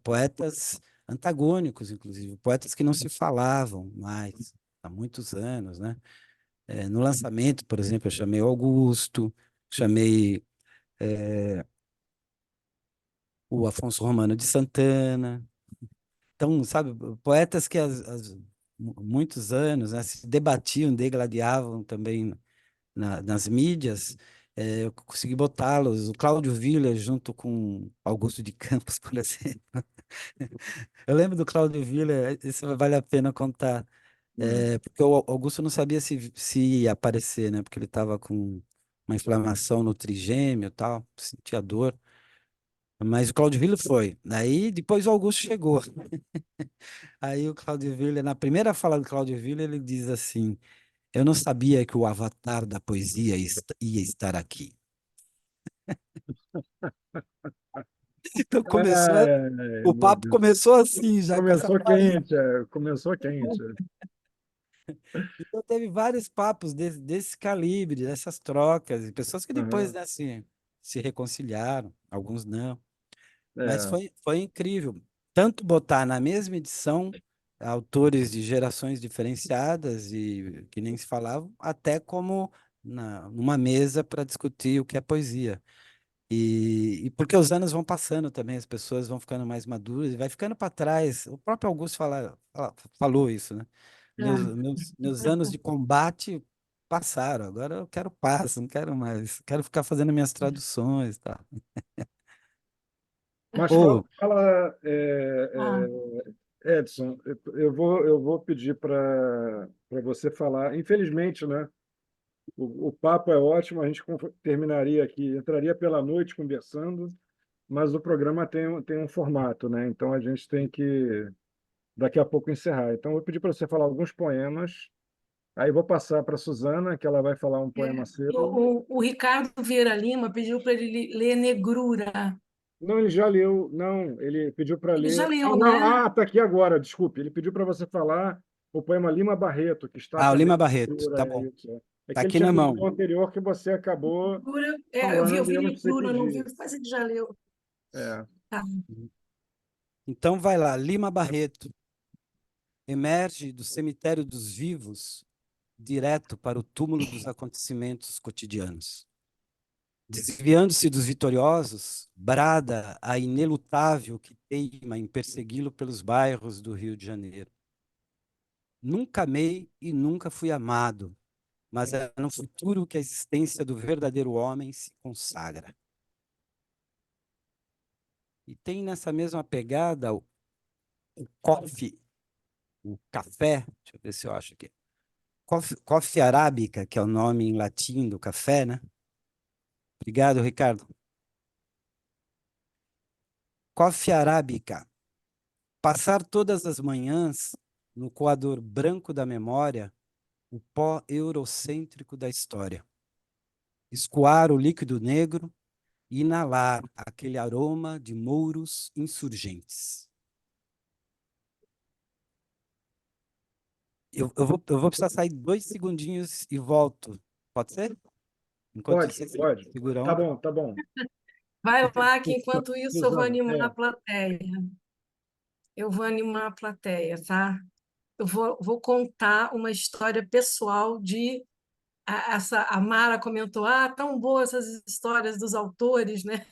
poetas antagônicos, inclusive, poetas que não se falavam mais há muitos anos, né? No lançamento, por exemplo, eu chamei o Augusto, chamei o Afonso Romano de Santana. Então, sabe, poetas que muitos anos, né, se debatiam, degladiavam também nas mídias, eu consegui botá-los, o Cláudio Villa junto com Augusto de Campos, por exemplo. Eu lembro do Cláudio Villa, isso vale a pena contar, Hum. porque o Augusto não sabia se ia aparecer, né? Porque ele estava com uma inflamação no trigêmeo e tal, sentia dor, mas o Cláudio Villa foi. Aí depois o Augusto chegou. Aí o Cláudio Villa, na primeira fala do Cláudio Villa, ele diz assim: eu não sabia que o avatar da poesia ia estar aqui. Então Ai, o meu papo Deus. começou assim, já com essa Começou frase. quente, começou quente. Então teve vários papos desse calibre, dessas trocas, e pessoas que depois, Aham. né, se reconciliaram, alguns não. Mas É, foi incrível. Tanto botar na mesma edição autores de gerações diferenciadas e que nem se falavam, até como numa mesa para discutir o que é poesia. E porque os anos vão passando também, as pessoas vão ficando mais maduras e vai ficando para trás. O próprio Augusto falou isso, né? Meus anos de combate passaram, agora eu quero paz, não quero mais, quero ficar fazendo minhas traduções, tá? Mas Ô, Ah, Edson, eu vou pedir para você falar. Infelizmente, né? O papo é ótimo, a gente terminaria aqui, entraria pela noite conversando, mas o programa tem um formato, né? Então a gente tem que, daqui a pouco, encerrar. Então eu vou pedir para você falar alguns poemas, aí vou passar para a Suzana, que ela vai falar um poema seu. o Ricardo Vieira Lima pediu para ele ler Negrura. Não, ele já leu, não, ele pediu para Ele já ler. Ah, leu, não, né? tá aqui agora, desculpe. Ele pediu para você falar o poema Lima Barreto, que está o também Lima na Barreto, leitura, tá é bom, isso. É tá que ele aqui tinha na pedido mão. o anterior que você acabou Negrura, eu falando vi e eu não sei Negrura, não vi, pedir. mas ele já leu. É. Tá. Então vai lá, Lima Barreto emerge do cemitério dos vivos direto para o túmulo dos acontecimentos cotidianos. Desviando-se dos vitoriosos, brada a inelutável que teima em persegui-lo pelos bairros do Rio de Janeiro. Nunca amei e nunca fui amado, mas é no futuro que a existência do verdadeiro homem se consagra. E tem nessa mesma pegada o coffee, o café, deixa eu ver se eu acho aqui. Coffee arábica, que é o nome em latim do café, né? Obrigado, Ricardo. Coffee arábica. Passar todas as manhãs no coador branco da memória o pó eurocêntrico da história. Escoar o líquido negro e inalar aquele aroma de mouros insurgentes. Eu vou precisar sair 2 segundinhos e volto. Pode ser? Enquanto Pode, você pode. segura a Tá onda? bom, tá bom. Vai lá, que enquanto isso eu vou Suzana, animar a plateia. Eu vou animar a plateia, tá? Eu vou contar uma história pessoal de a Mara comentou, tão boas essas histórias dos autores, né?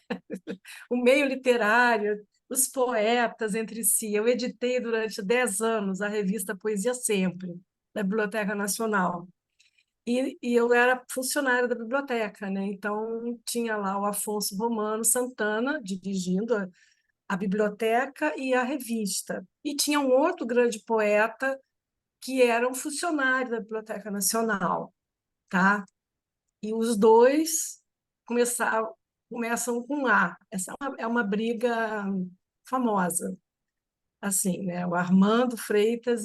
O meio literário, os poetas entre si. Eu editei durante 10 anos a revista Poesia Sempre, da Biblioteca Nacional. E eu era funcionária da biblioteca, né? Então tinha lá o Afonso Romano Santana dirigindo a biblioteca e a revista. E tinha um outro grande poeta que era um funcionário da Biblioteca Nacional, tá? E os dois começam com A. Essa é uma briga famosa, assim, né? O Armando Freitas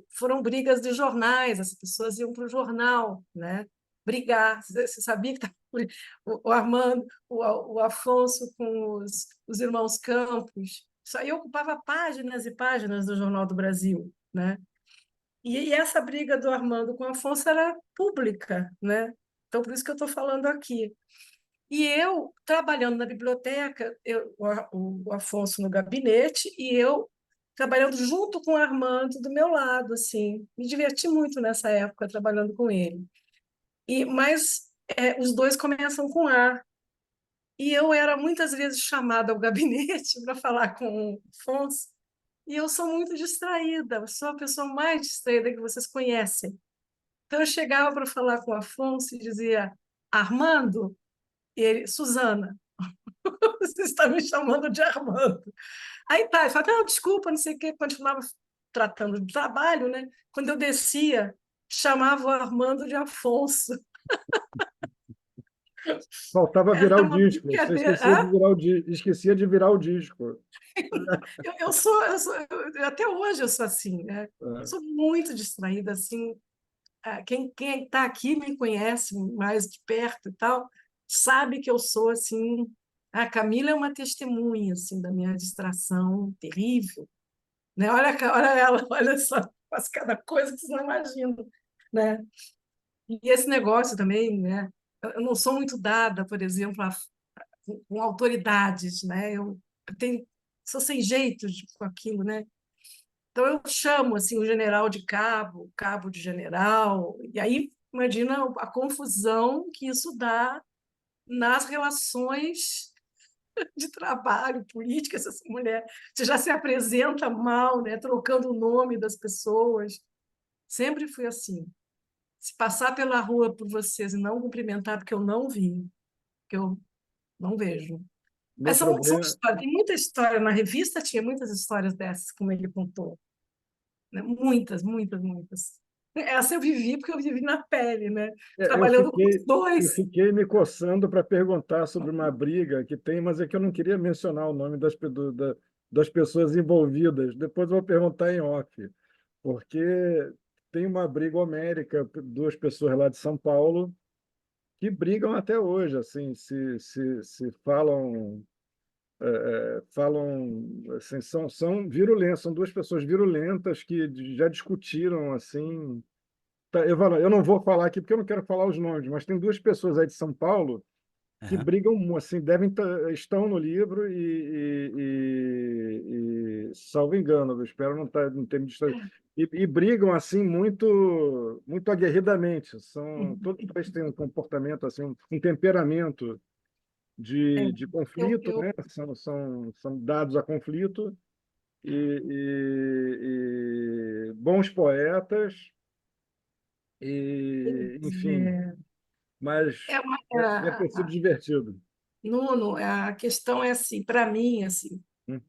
foram brigas de jornais, as pessoas iam para o jornal, né? Brigar. Você sabia que o Armando, o Afonso com os irmãos Campos, isso aí ocupava páginas e páginas do Jornal do Brasil, né? E essa briga do Armando com o Afonso era pública, né? Então, por isso que eu estou falando aqui. E eu, trabalhando na biblioteca, o Afonso no gabinete, e eu trabalhando junto com o Armando do meu lado, assim. Me diverti muito nessa época trabalhando com ele. Mas os dois começam com A. E eu era muitas vezes chamada ao gabinete para falar com o Afonso, e eu sou muito distraída, eu sou a pessoa mais distraída que vocês conhecem. Então, eu chegava para falar com o Afonso e dizia, Armando, e ele, Suzana, você está me chamando de Armando. Aí tá, ele falava, não, desculpa, não sei o quê, continuava tratando de trabalho, né? Quando eu descia, chamava o Armando de Afonso. faltava virar Era o uma disco. Você brincadeira. esquecia de virar esquecia de virar o disco. Até hoje eu sou assim, né? É. Sou muito distraída, assim. Quem está aqui me conhece mais de perto e tal, sabe que eu sou assim. A Camila é uma testemunha assim da minha distração terrível, né? Olha ela, olha só, faz cada coisa que vocês não imaginam, né? E esse negócio também, né? Eu não sou muito dada, por exemplo, com autoridades, né? Eu sou sem jeito com aquilo, né? Então eu chamo assim o general de cabo, cabo de general, e aí Imagina a confusão que isso dá nas relações de trabalho, política, essa mulher. Você já se apresenta mal, né? Trocando o nome das pessoas. Sempre fui assim. Se passar pela rua por vocês e não cumprimentar, porque eu não vi, porque eu não vejo. Meu Mas são problema, histórias, tem muita história. Na revista tinha muitas histórias dessas, como ele contou. Né? Muitas, muitas, muitas. Essa eu vivi porque eu vivi na pele, né? é, Trabalhando com os eu dois. fiquei me coçando para perguntar sobre uma briga que tem, mas é que eu não queria mencionar o nome das pessoas envolvidas. Depois eu vou perguntar em off, porque tem uma briga homérica, duas pessoas lá de São Paulo que brigam até hoje, assim, se falam, assim, são virulentas, são duas pessoas virulentas que já discutiram, assim. Tá, eu não vou falar aqui porque eu não quero falar os nomes, mas tem duas pessoas aí de São Paulo que Aham. brigam, assim, estão no livro salvo engano, eu espero não ter me distraído, e brigam assim muito aguerridamente. Todos três têm um comportamento assim, um temperamento É, de conflito, eu né? São dados a conflito bons poetas enfim, é, mas é uma, deve ter sido divertido. Nuno, a questão é assim, para mim, assim, Hum.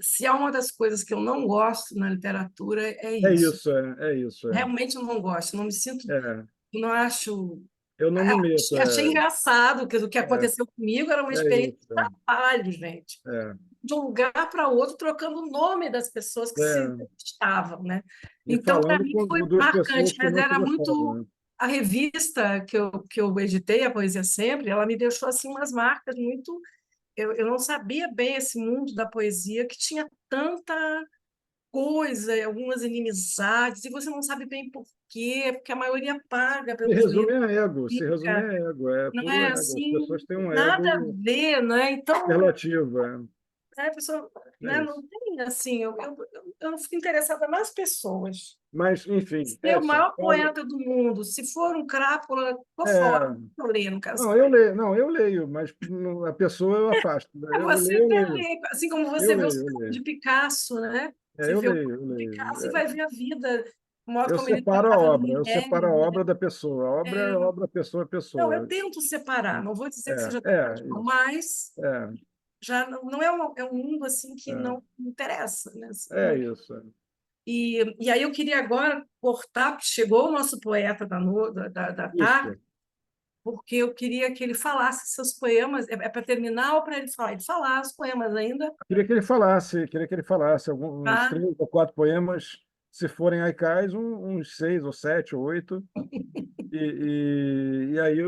se há uma das coisas que eu não gosto na literatura é É isso. isso, é isso. Realmente eu não gosto, não me sinto, É. não acho. Eu não me meto, Achei engraçado que o que aconteceu comigo era uma é experiência de isso. trabalho, gente. É. De um lugar para outro, trocando o nome das pessoas que se É. estavam, né? E Então, para falando mim, com foi duas marcante, pessoas que mas não se era gostavam, muito. né? A revista que eu editei, a Poesia Sempre, ela me deixou assim umas marcas muito. Eu não sabia bem esse mundo da poesia, que tinha tanta coisa, algumas inimizades, e você não sabe bem por quê, porque a maioria paga Se pelos resume livros, a ego, se resume fica, a ego, é não puro é ego. As assim, pessoas têm um nada a ego ver, né? Então, relativo, a pessoa, é né, isso. não tem assim, eu não fico interessada nas pessoas. Mas, enfim, Se é o Edson, maior poeta do mundo, se for um crápula, tô fora, é, eu leio, não quero não, saber. eu leio, mas a pessoa eu afasto. Você Eu vê, leio, assim como você vê os eu quadros de leio. Picasso, né? Você Eu vê o leio, quadro eu de leio. Picasso e vai ver a vida, o modo Eu como ele separo a tratava as obra, eu separo a mulheres, né? obra da pessoa. A obra, a pessoa, a Não, eu pessoa. tento separar, não vou dizer que seja total, Isso. mas É, já não é um mundo assim que é, não me interessa, né? Assim, é isso. e aí eu queria agora cortar, porque chegou o nosso poeta da tarde, Isso. porque eu queria que ele falasse seus poemas. É para terminar ou para ele falar? Ele falar os poemas ainda, Queria que ele falasse uns tá? 3 ou 4 poemas, se forem haikais, uns 6 ou 7 ou 8. E aí,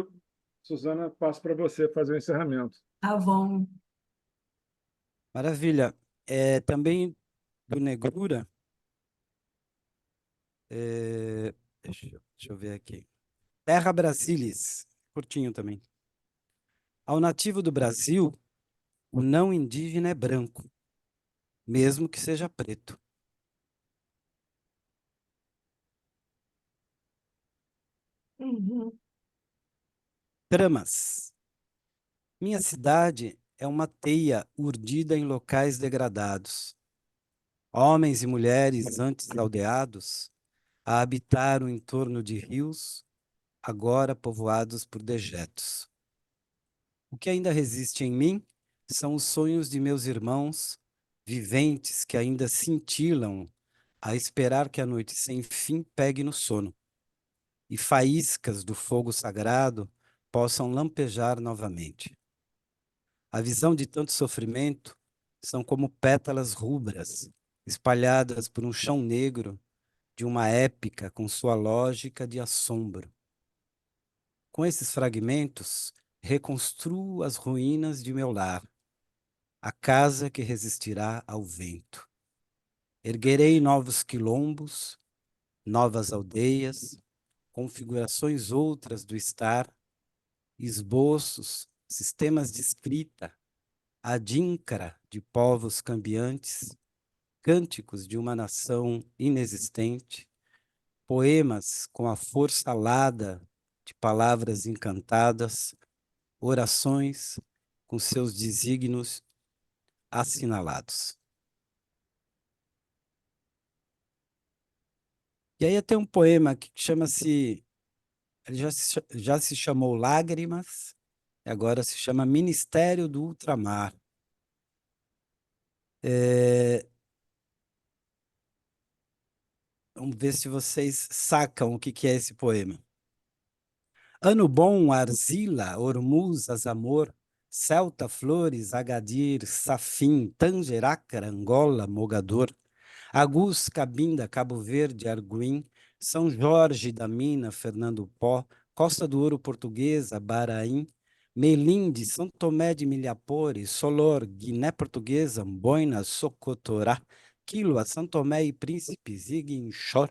Suzana, passo para você fazer o encerramento. Tá bom. Maravilha. Também do Negrura, é, deixa eu ver aqui. Terra Brasilis, curtinho também. Ao nativo do Brasil, o não indígena é branco, mesmo que seja preto. Uhum. Tramas. Minha cidade é uma teia urdida em locais degradados. Homens e mulheres antes aldeados a habitar o entorno de rios, agora povoados por dejetos. O que ainda resiste em mim são os sonhos de meus irmãos, viventes que ainda cintilam a esperar que a noite sem fim pegue no sono, e faíscas do fogo sagrado possam lampejar novamente. A visão de tanto sofrimento são como pétalas rubras, espalhadas por um chão negro de uma épica com sua lógica de assombro. Com esses fragmentos, reconstruo as ruínas de meu lar, a casa que resistirá ao vento. Erguerei novos quilombos, novas aldeias, configurações outras do estar, esboços, sistemas de escrita, adíncra de povos cambiantes, cânticos de uma nação inexistente, poemas com a força alada de palavras encantadas, orações com seus desígnios assinalados. E aí tem um poema que chama-se, ele já se chamou Lágrimas, e agora se chama Ministério do Ultramar. Vamos ver se vocês sacam o que é esse poema. Ano bom, Arzila, Ormuz, Azamor, Celta, Flores, Agadir, Safim, Tangeracra, Angola, Mogador, Agus, Cabinda, Cabo Verde, Arguim, São Jorge da Mina, Fernando Pó, Costa do Ouro Portuguesa, Baraim, Melinde, São Tomé de Milhapore, Solor, Guiné Portuguesa, Boina, Socotorá, Quilua, São Tomé e Príncipe, Ziguinchor,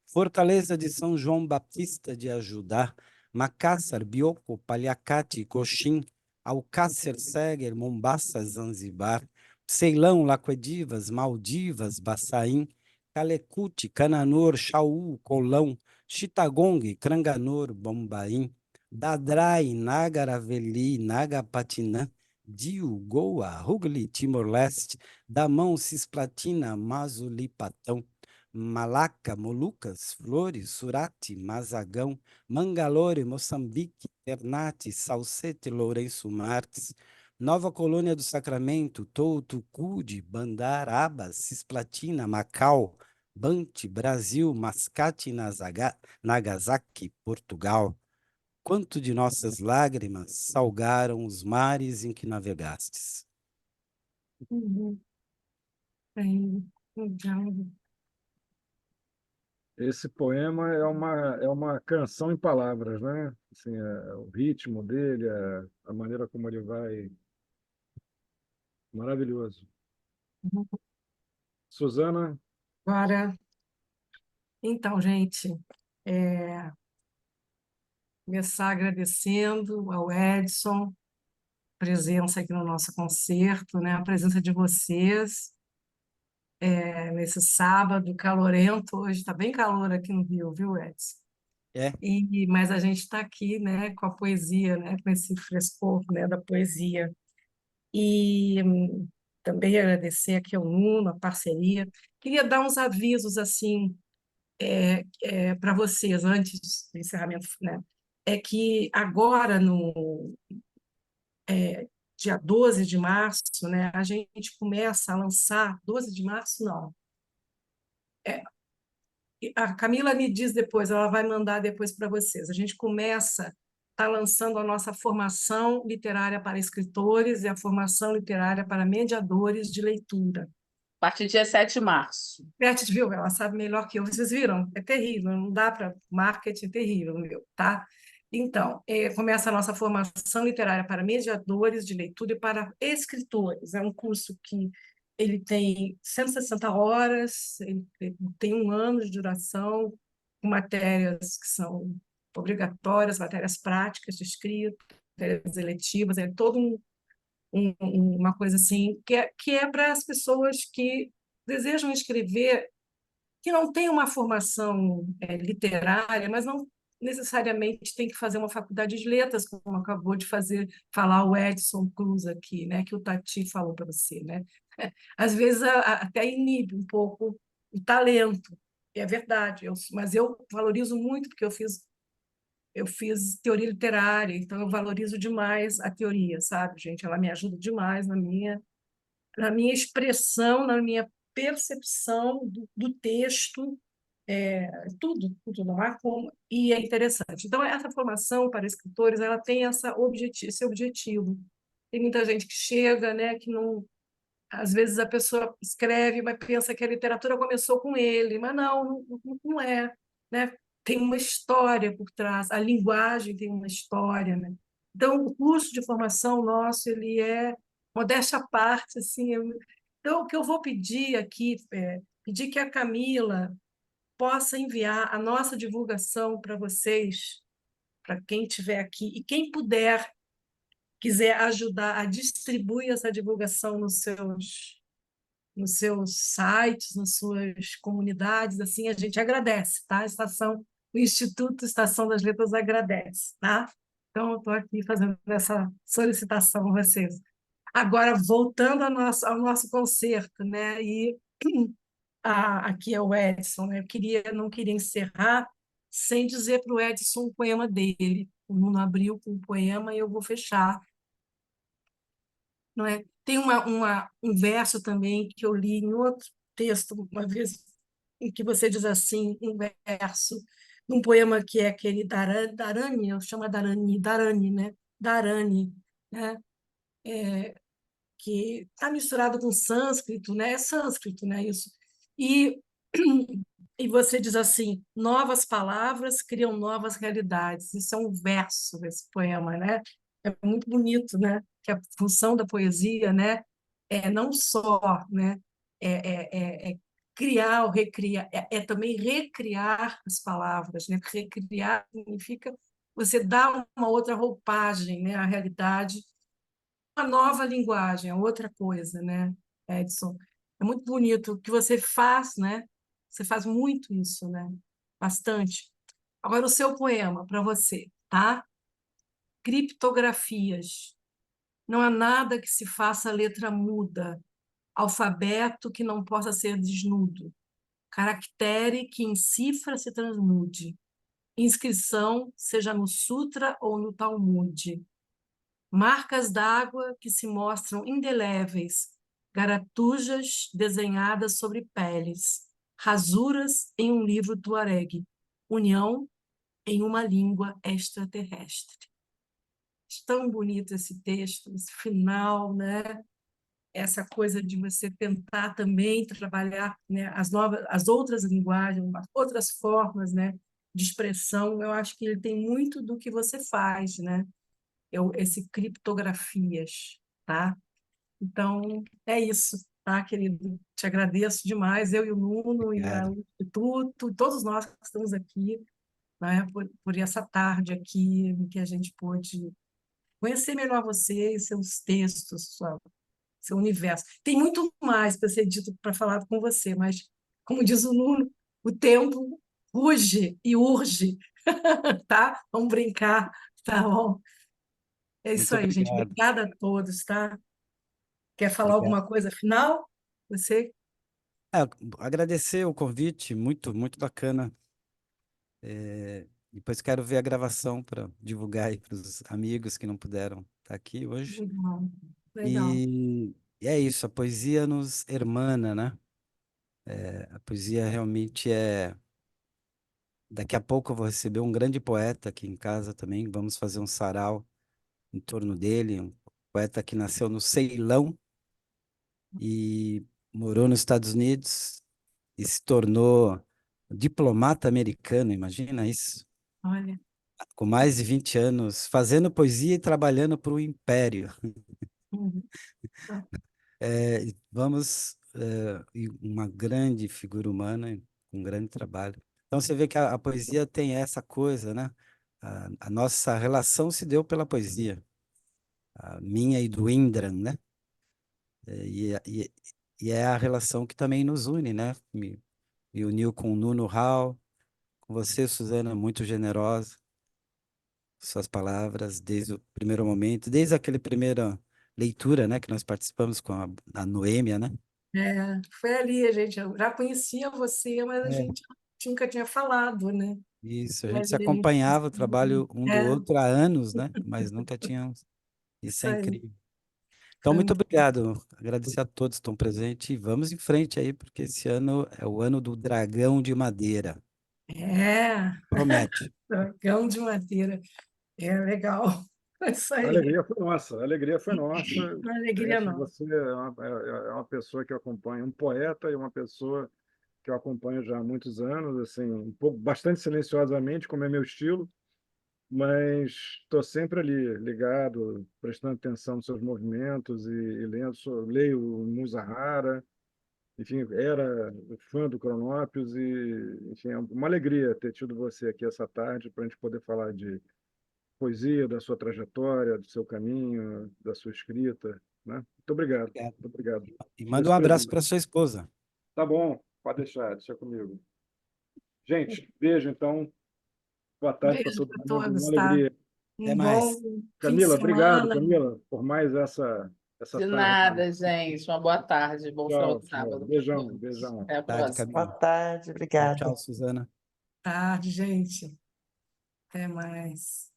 Fortaleza de São João Batista de Ajudá, Macassar, Bioko, Paliacate, Coxim, Alcácer, Seger, Mombasa, Zanzibar, Ceilão, Laquedivas, Maldivas, Bassaim, Calecut, Cananor, Chaú, Colão, Chittagong, Cranganor, Bombaim, Dadrai, Nagaraveli, Nagapatinã, Diu, Goa, Hugli, Timor-Leste, Damão, Cisplatina, Mazulipatão, Malaca, Molucas, Flores, Surate, Mazagão, Mangalore, Moçambique, Ternate, Salsete, Lourenço Marques, Nova Colônia do Sacramento, Touto, Cude, Bandar, Abas, Cisplatina, Macau, Bante, Brasil, Mascate, Nagasaki, Portugal. Quanto de nossas lágrimas salgaram os mares em que navegastes. Esse poema é uma canção em palavras, né? Assim, o ritmo dele, a maneira como ele vai. Maravilhoso. Suzana? Agora, então, gente, começar agradecendo ao Edson, presença aqui no nosso concerto, né? A presença de vocês nesse sábado calorento. Hoje está bem calor aqui no Rio, viu, Edson? Mas a gente está aqui, né, com a poesia, né, com esse frescor, né, da poesia. E também agradecer aqui ao Nuno, a parceria. Queria dar uns avisos assim para vocês antes do encerramento, né? É que agora no dia 12 de março, né, a gente começa a lançar, 12 de março não, a Camila me diz depois, ela vai mandar depois para vocês. A gente começa, está lançando a nossa formação literária para escritores e a formação literária para mediadores de leitura. A partir do dia 7 de março. Beth, viu? Ela sabe melhor que eu. Vocês viram? É terrível, não dá para... Marketing é terrível, meu, tá? Então, começa a nossa formação literária para mediadores de leitura e para escritores. É um curso que ele tem 160 horas, ele tem 1 ano de duração, com matérias que são obrigatórias, matérias práticas de escrita, matérias eletivas, é todo uma coisa assim, que é para as pessoas que desejam escrever, que não têm uma formação literária, mas não necessariamente tem que fazer uma faculdade de letras, como acabou de falar o Edson Cruz aqui, né, que o Tati falou para você, né? Às vezes até inibe um pouco o talento, é verdade, mas eu valorizo muito, porque eu fiz teoria literária, então eu valorizo demais a teoria, sabe, gente? Ela me ajuda demais na minha expressão, na minha percepção do texto, tudo, não há como, e é interessante. Então, essa formação para escritores, ela tem esse objetivo. Tem muita gente que chega, né, que não... Às vezes a pessoa escreve, mas pensa que a literatura começou com ele, mas não é, né? Tem uma história por trás, a linguagem tem uma história, né? Então, o curso de formação nosso, ele é modéstia à parte, assim. Então, o que eu vou pedir aqui pedir que a Camila possa enviar a nossa divulgação para vocês, para quem estiver aqui, e quem quiser ajudar a distribuir essa divulgação nos seus sites, nas suas comunidades, assim, a gente agradece, tá? A Estação o Instituto Estação das Letras agradece, tá? Então, eu estou aqui fazendo essa solicitação a vocês. Agora, voltando ao nosso concerto, né? E aqui é o Edson, né? Não queria encerrar sem dizer para o Edson um poema dele. O Nuno abriu com um poema e eu vou fechar, não é? Tem um verso também que eu li em outro texto, uma vez, em que você diz assim, um verso, num poema que é aquele Dharani, eu chamo Dharani, né? Dharani, né? Que está misturado com sânscrito, né? É sânscrito, né? Isso. E, e você diz assim: novas palavras criam novas realidades. Isso é um verso desse poema, né? É muito bonito, né? Que a função da poesia, né? É não só, né? É criar ou recriar, é também recriar as palavras, né? Recriar significa você dar uma outra roupagem, né? À realidade, uma nova linguagem, é outra coisa, né, Edson? É muito bonito o que você faz, né? Você faz muito isso, né? Bastante. Agora, o seu poema, para você, tá? Criptografias. Não há nada que se faça letra muda, alfabeto que não possa ser desnudo, caractere que em cifra se transmude, inscrição, seja no Sutra ou no Talmud, marcas d'água que se mostram indeléveis, garatujas desenhadas sobre peles, rasuras em um livro tuareg, união em uma língua extraterrestre. Tão bonito esse texto, esse final, né? Essa coisa de você tentar também trabalhar, né, as outras linguagens, outras formas, né, de expressão. Eu acho que ele tem muito do que você faz, né? Esse criptografias, tá? Então, é isso, tá, querido? Te agradeço demais, eu e o Nuno e Obrigado. o Instituto, todos nós que estamos aqui, né, por essa tarde aqui, em que a gente pôde conhecer melhor você e seus textos, seu universo. Tem muito mais para ser dito, para falar com você, mas, como diz o Nuno, o tempo ruge e urge, tá? Vamos brincar, tá bom? É isso Muito aí, gente. obrigado. Obrigada a todos, tá? Quer falar Obrigado. alguma coisa final? Você? É, agradecer o convite, muito, muito bacana. Depois quero ver a gravação para divulgar aí para os amigos que não puderam estar aqui hoje. Legal. Legal. E é isso, a poesia nos hermana, né? A poesia realmente é. Daqui a pouco eu vou receber um grande poeta aqui em casa também. Vamos fazer um sarau em torno dele. Um poeta que nasceu no Ceilão e morou nos Estados Unidos e se tornou diplomata americano. Imagina isso? Olha. Com mais de 20 anos fazendo poesia e trabalhando para o Império. Uhum. Tá. E uma grande figura humana, um grande trabalho. Então você vê que a poesia tem essa coisa, né? A nossa relação se deu pela poesia, a minha e do Indran, né? E é a relação que também nos une, né? Me uniu com o Nuno Hall, com você, Suzana, muito generosa, suas palavras desde o primeiro momento, desde aquele primeira leitura, né? Que nós participamos com a Noêmia, né? Foi ali, a gente. Eu já conhecia você, mas a É. gente nunca tinha falado, né? Isso, a gente Mas se ali a gente. acompanhava o trabalho um do É, outro há anos, né? Mas nunca tínhamos. Isso isso é aí. incrível. Então, Foi muito muito... obrigado. Agradecer a todos que estão presentes e vamos em frente aí, porque esse ano é o ano do dragão de madeira. É, Promete. dragão de madeira. É legal. É isso A aí. alegria foi nossa, a alegria foi nossa. Não é alegria, não. Você é uma pessoa que eu acompanho, um poeta e uma pessoa que eu acompanho já há muitos anos, assim, um pouco, bastante silenciosamente, como é meu estilo, mas estou sempre ali, ligado, prestando atenção nos seus movimentos e lendo, leio o Muzahara, enfim, era fã do Cronópios e, enfim, é uma alegria ter tido você aqui essa tarde para a gente poder falar de poesia, da sua trajetória, do seu caminho, da sua escrita, né? Muito obrigado, Obrigado. muito obrigado. E Por manda um esse abraço presente. para sua esposa. Tá bom, pode deixar comigo. Gente, beijo então. Boa tarde para Beijo todo para mundo. todos, Uma tá? alegria. Até Um mais. bom fim de Camila, obrigado, semana. Camila, por mais essa De tarde. nada, gente. Uma boa tarde. Bom final Tchau, de tchau. sábado para Beijão, todos. beijão. Até a Tarde, próxima. Boa Camila. tarde, Tchau, obrigada. tchau, Suzana. Tarde, gente. Até mais.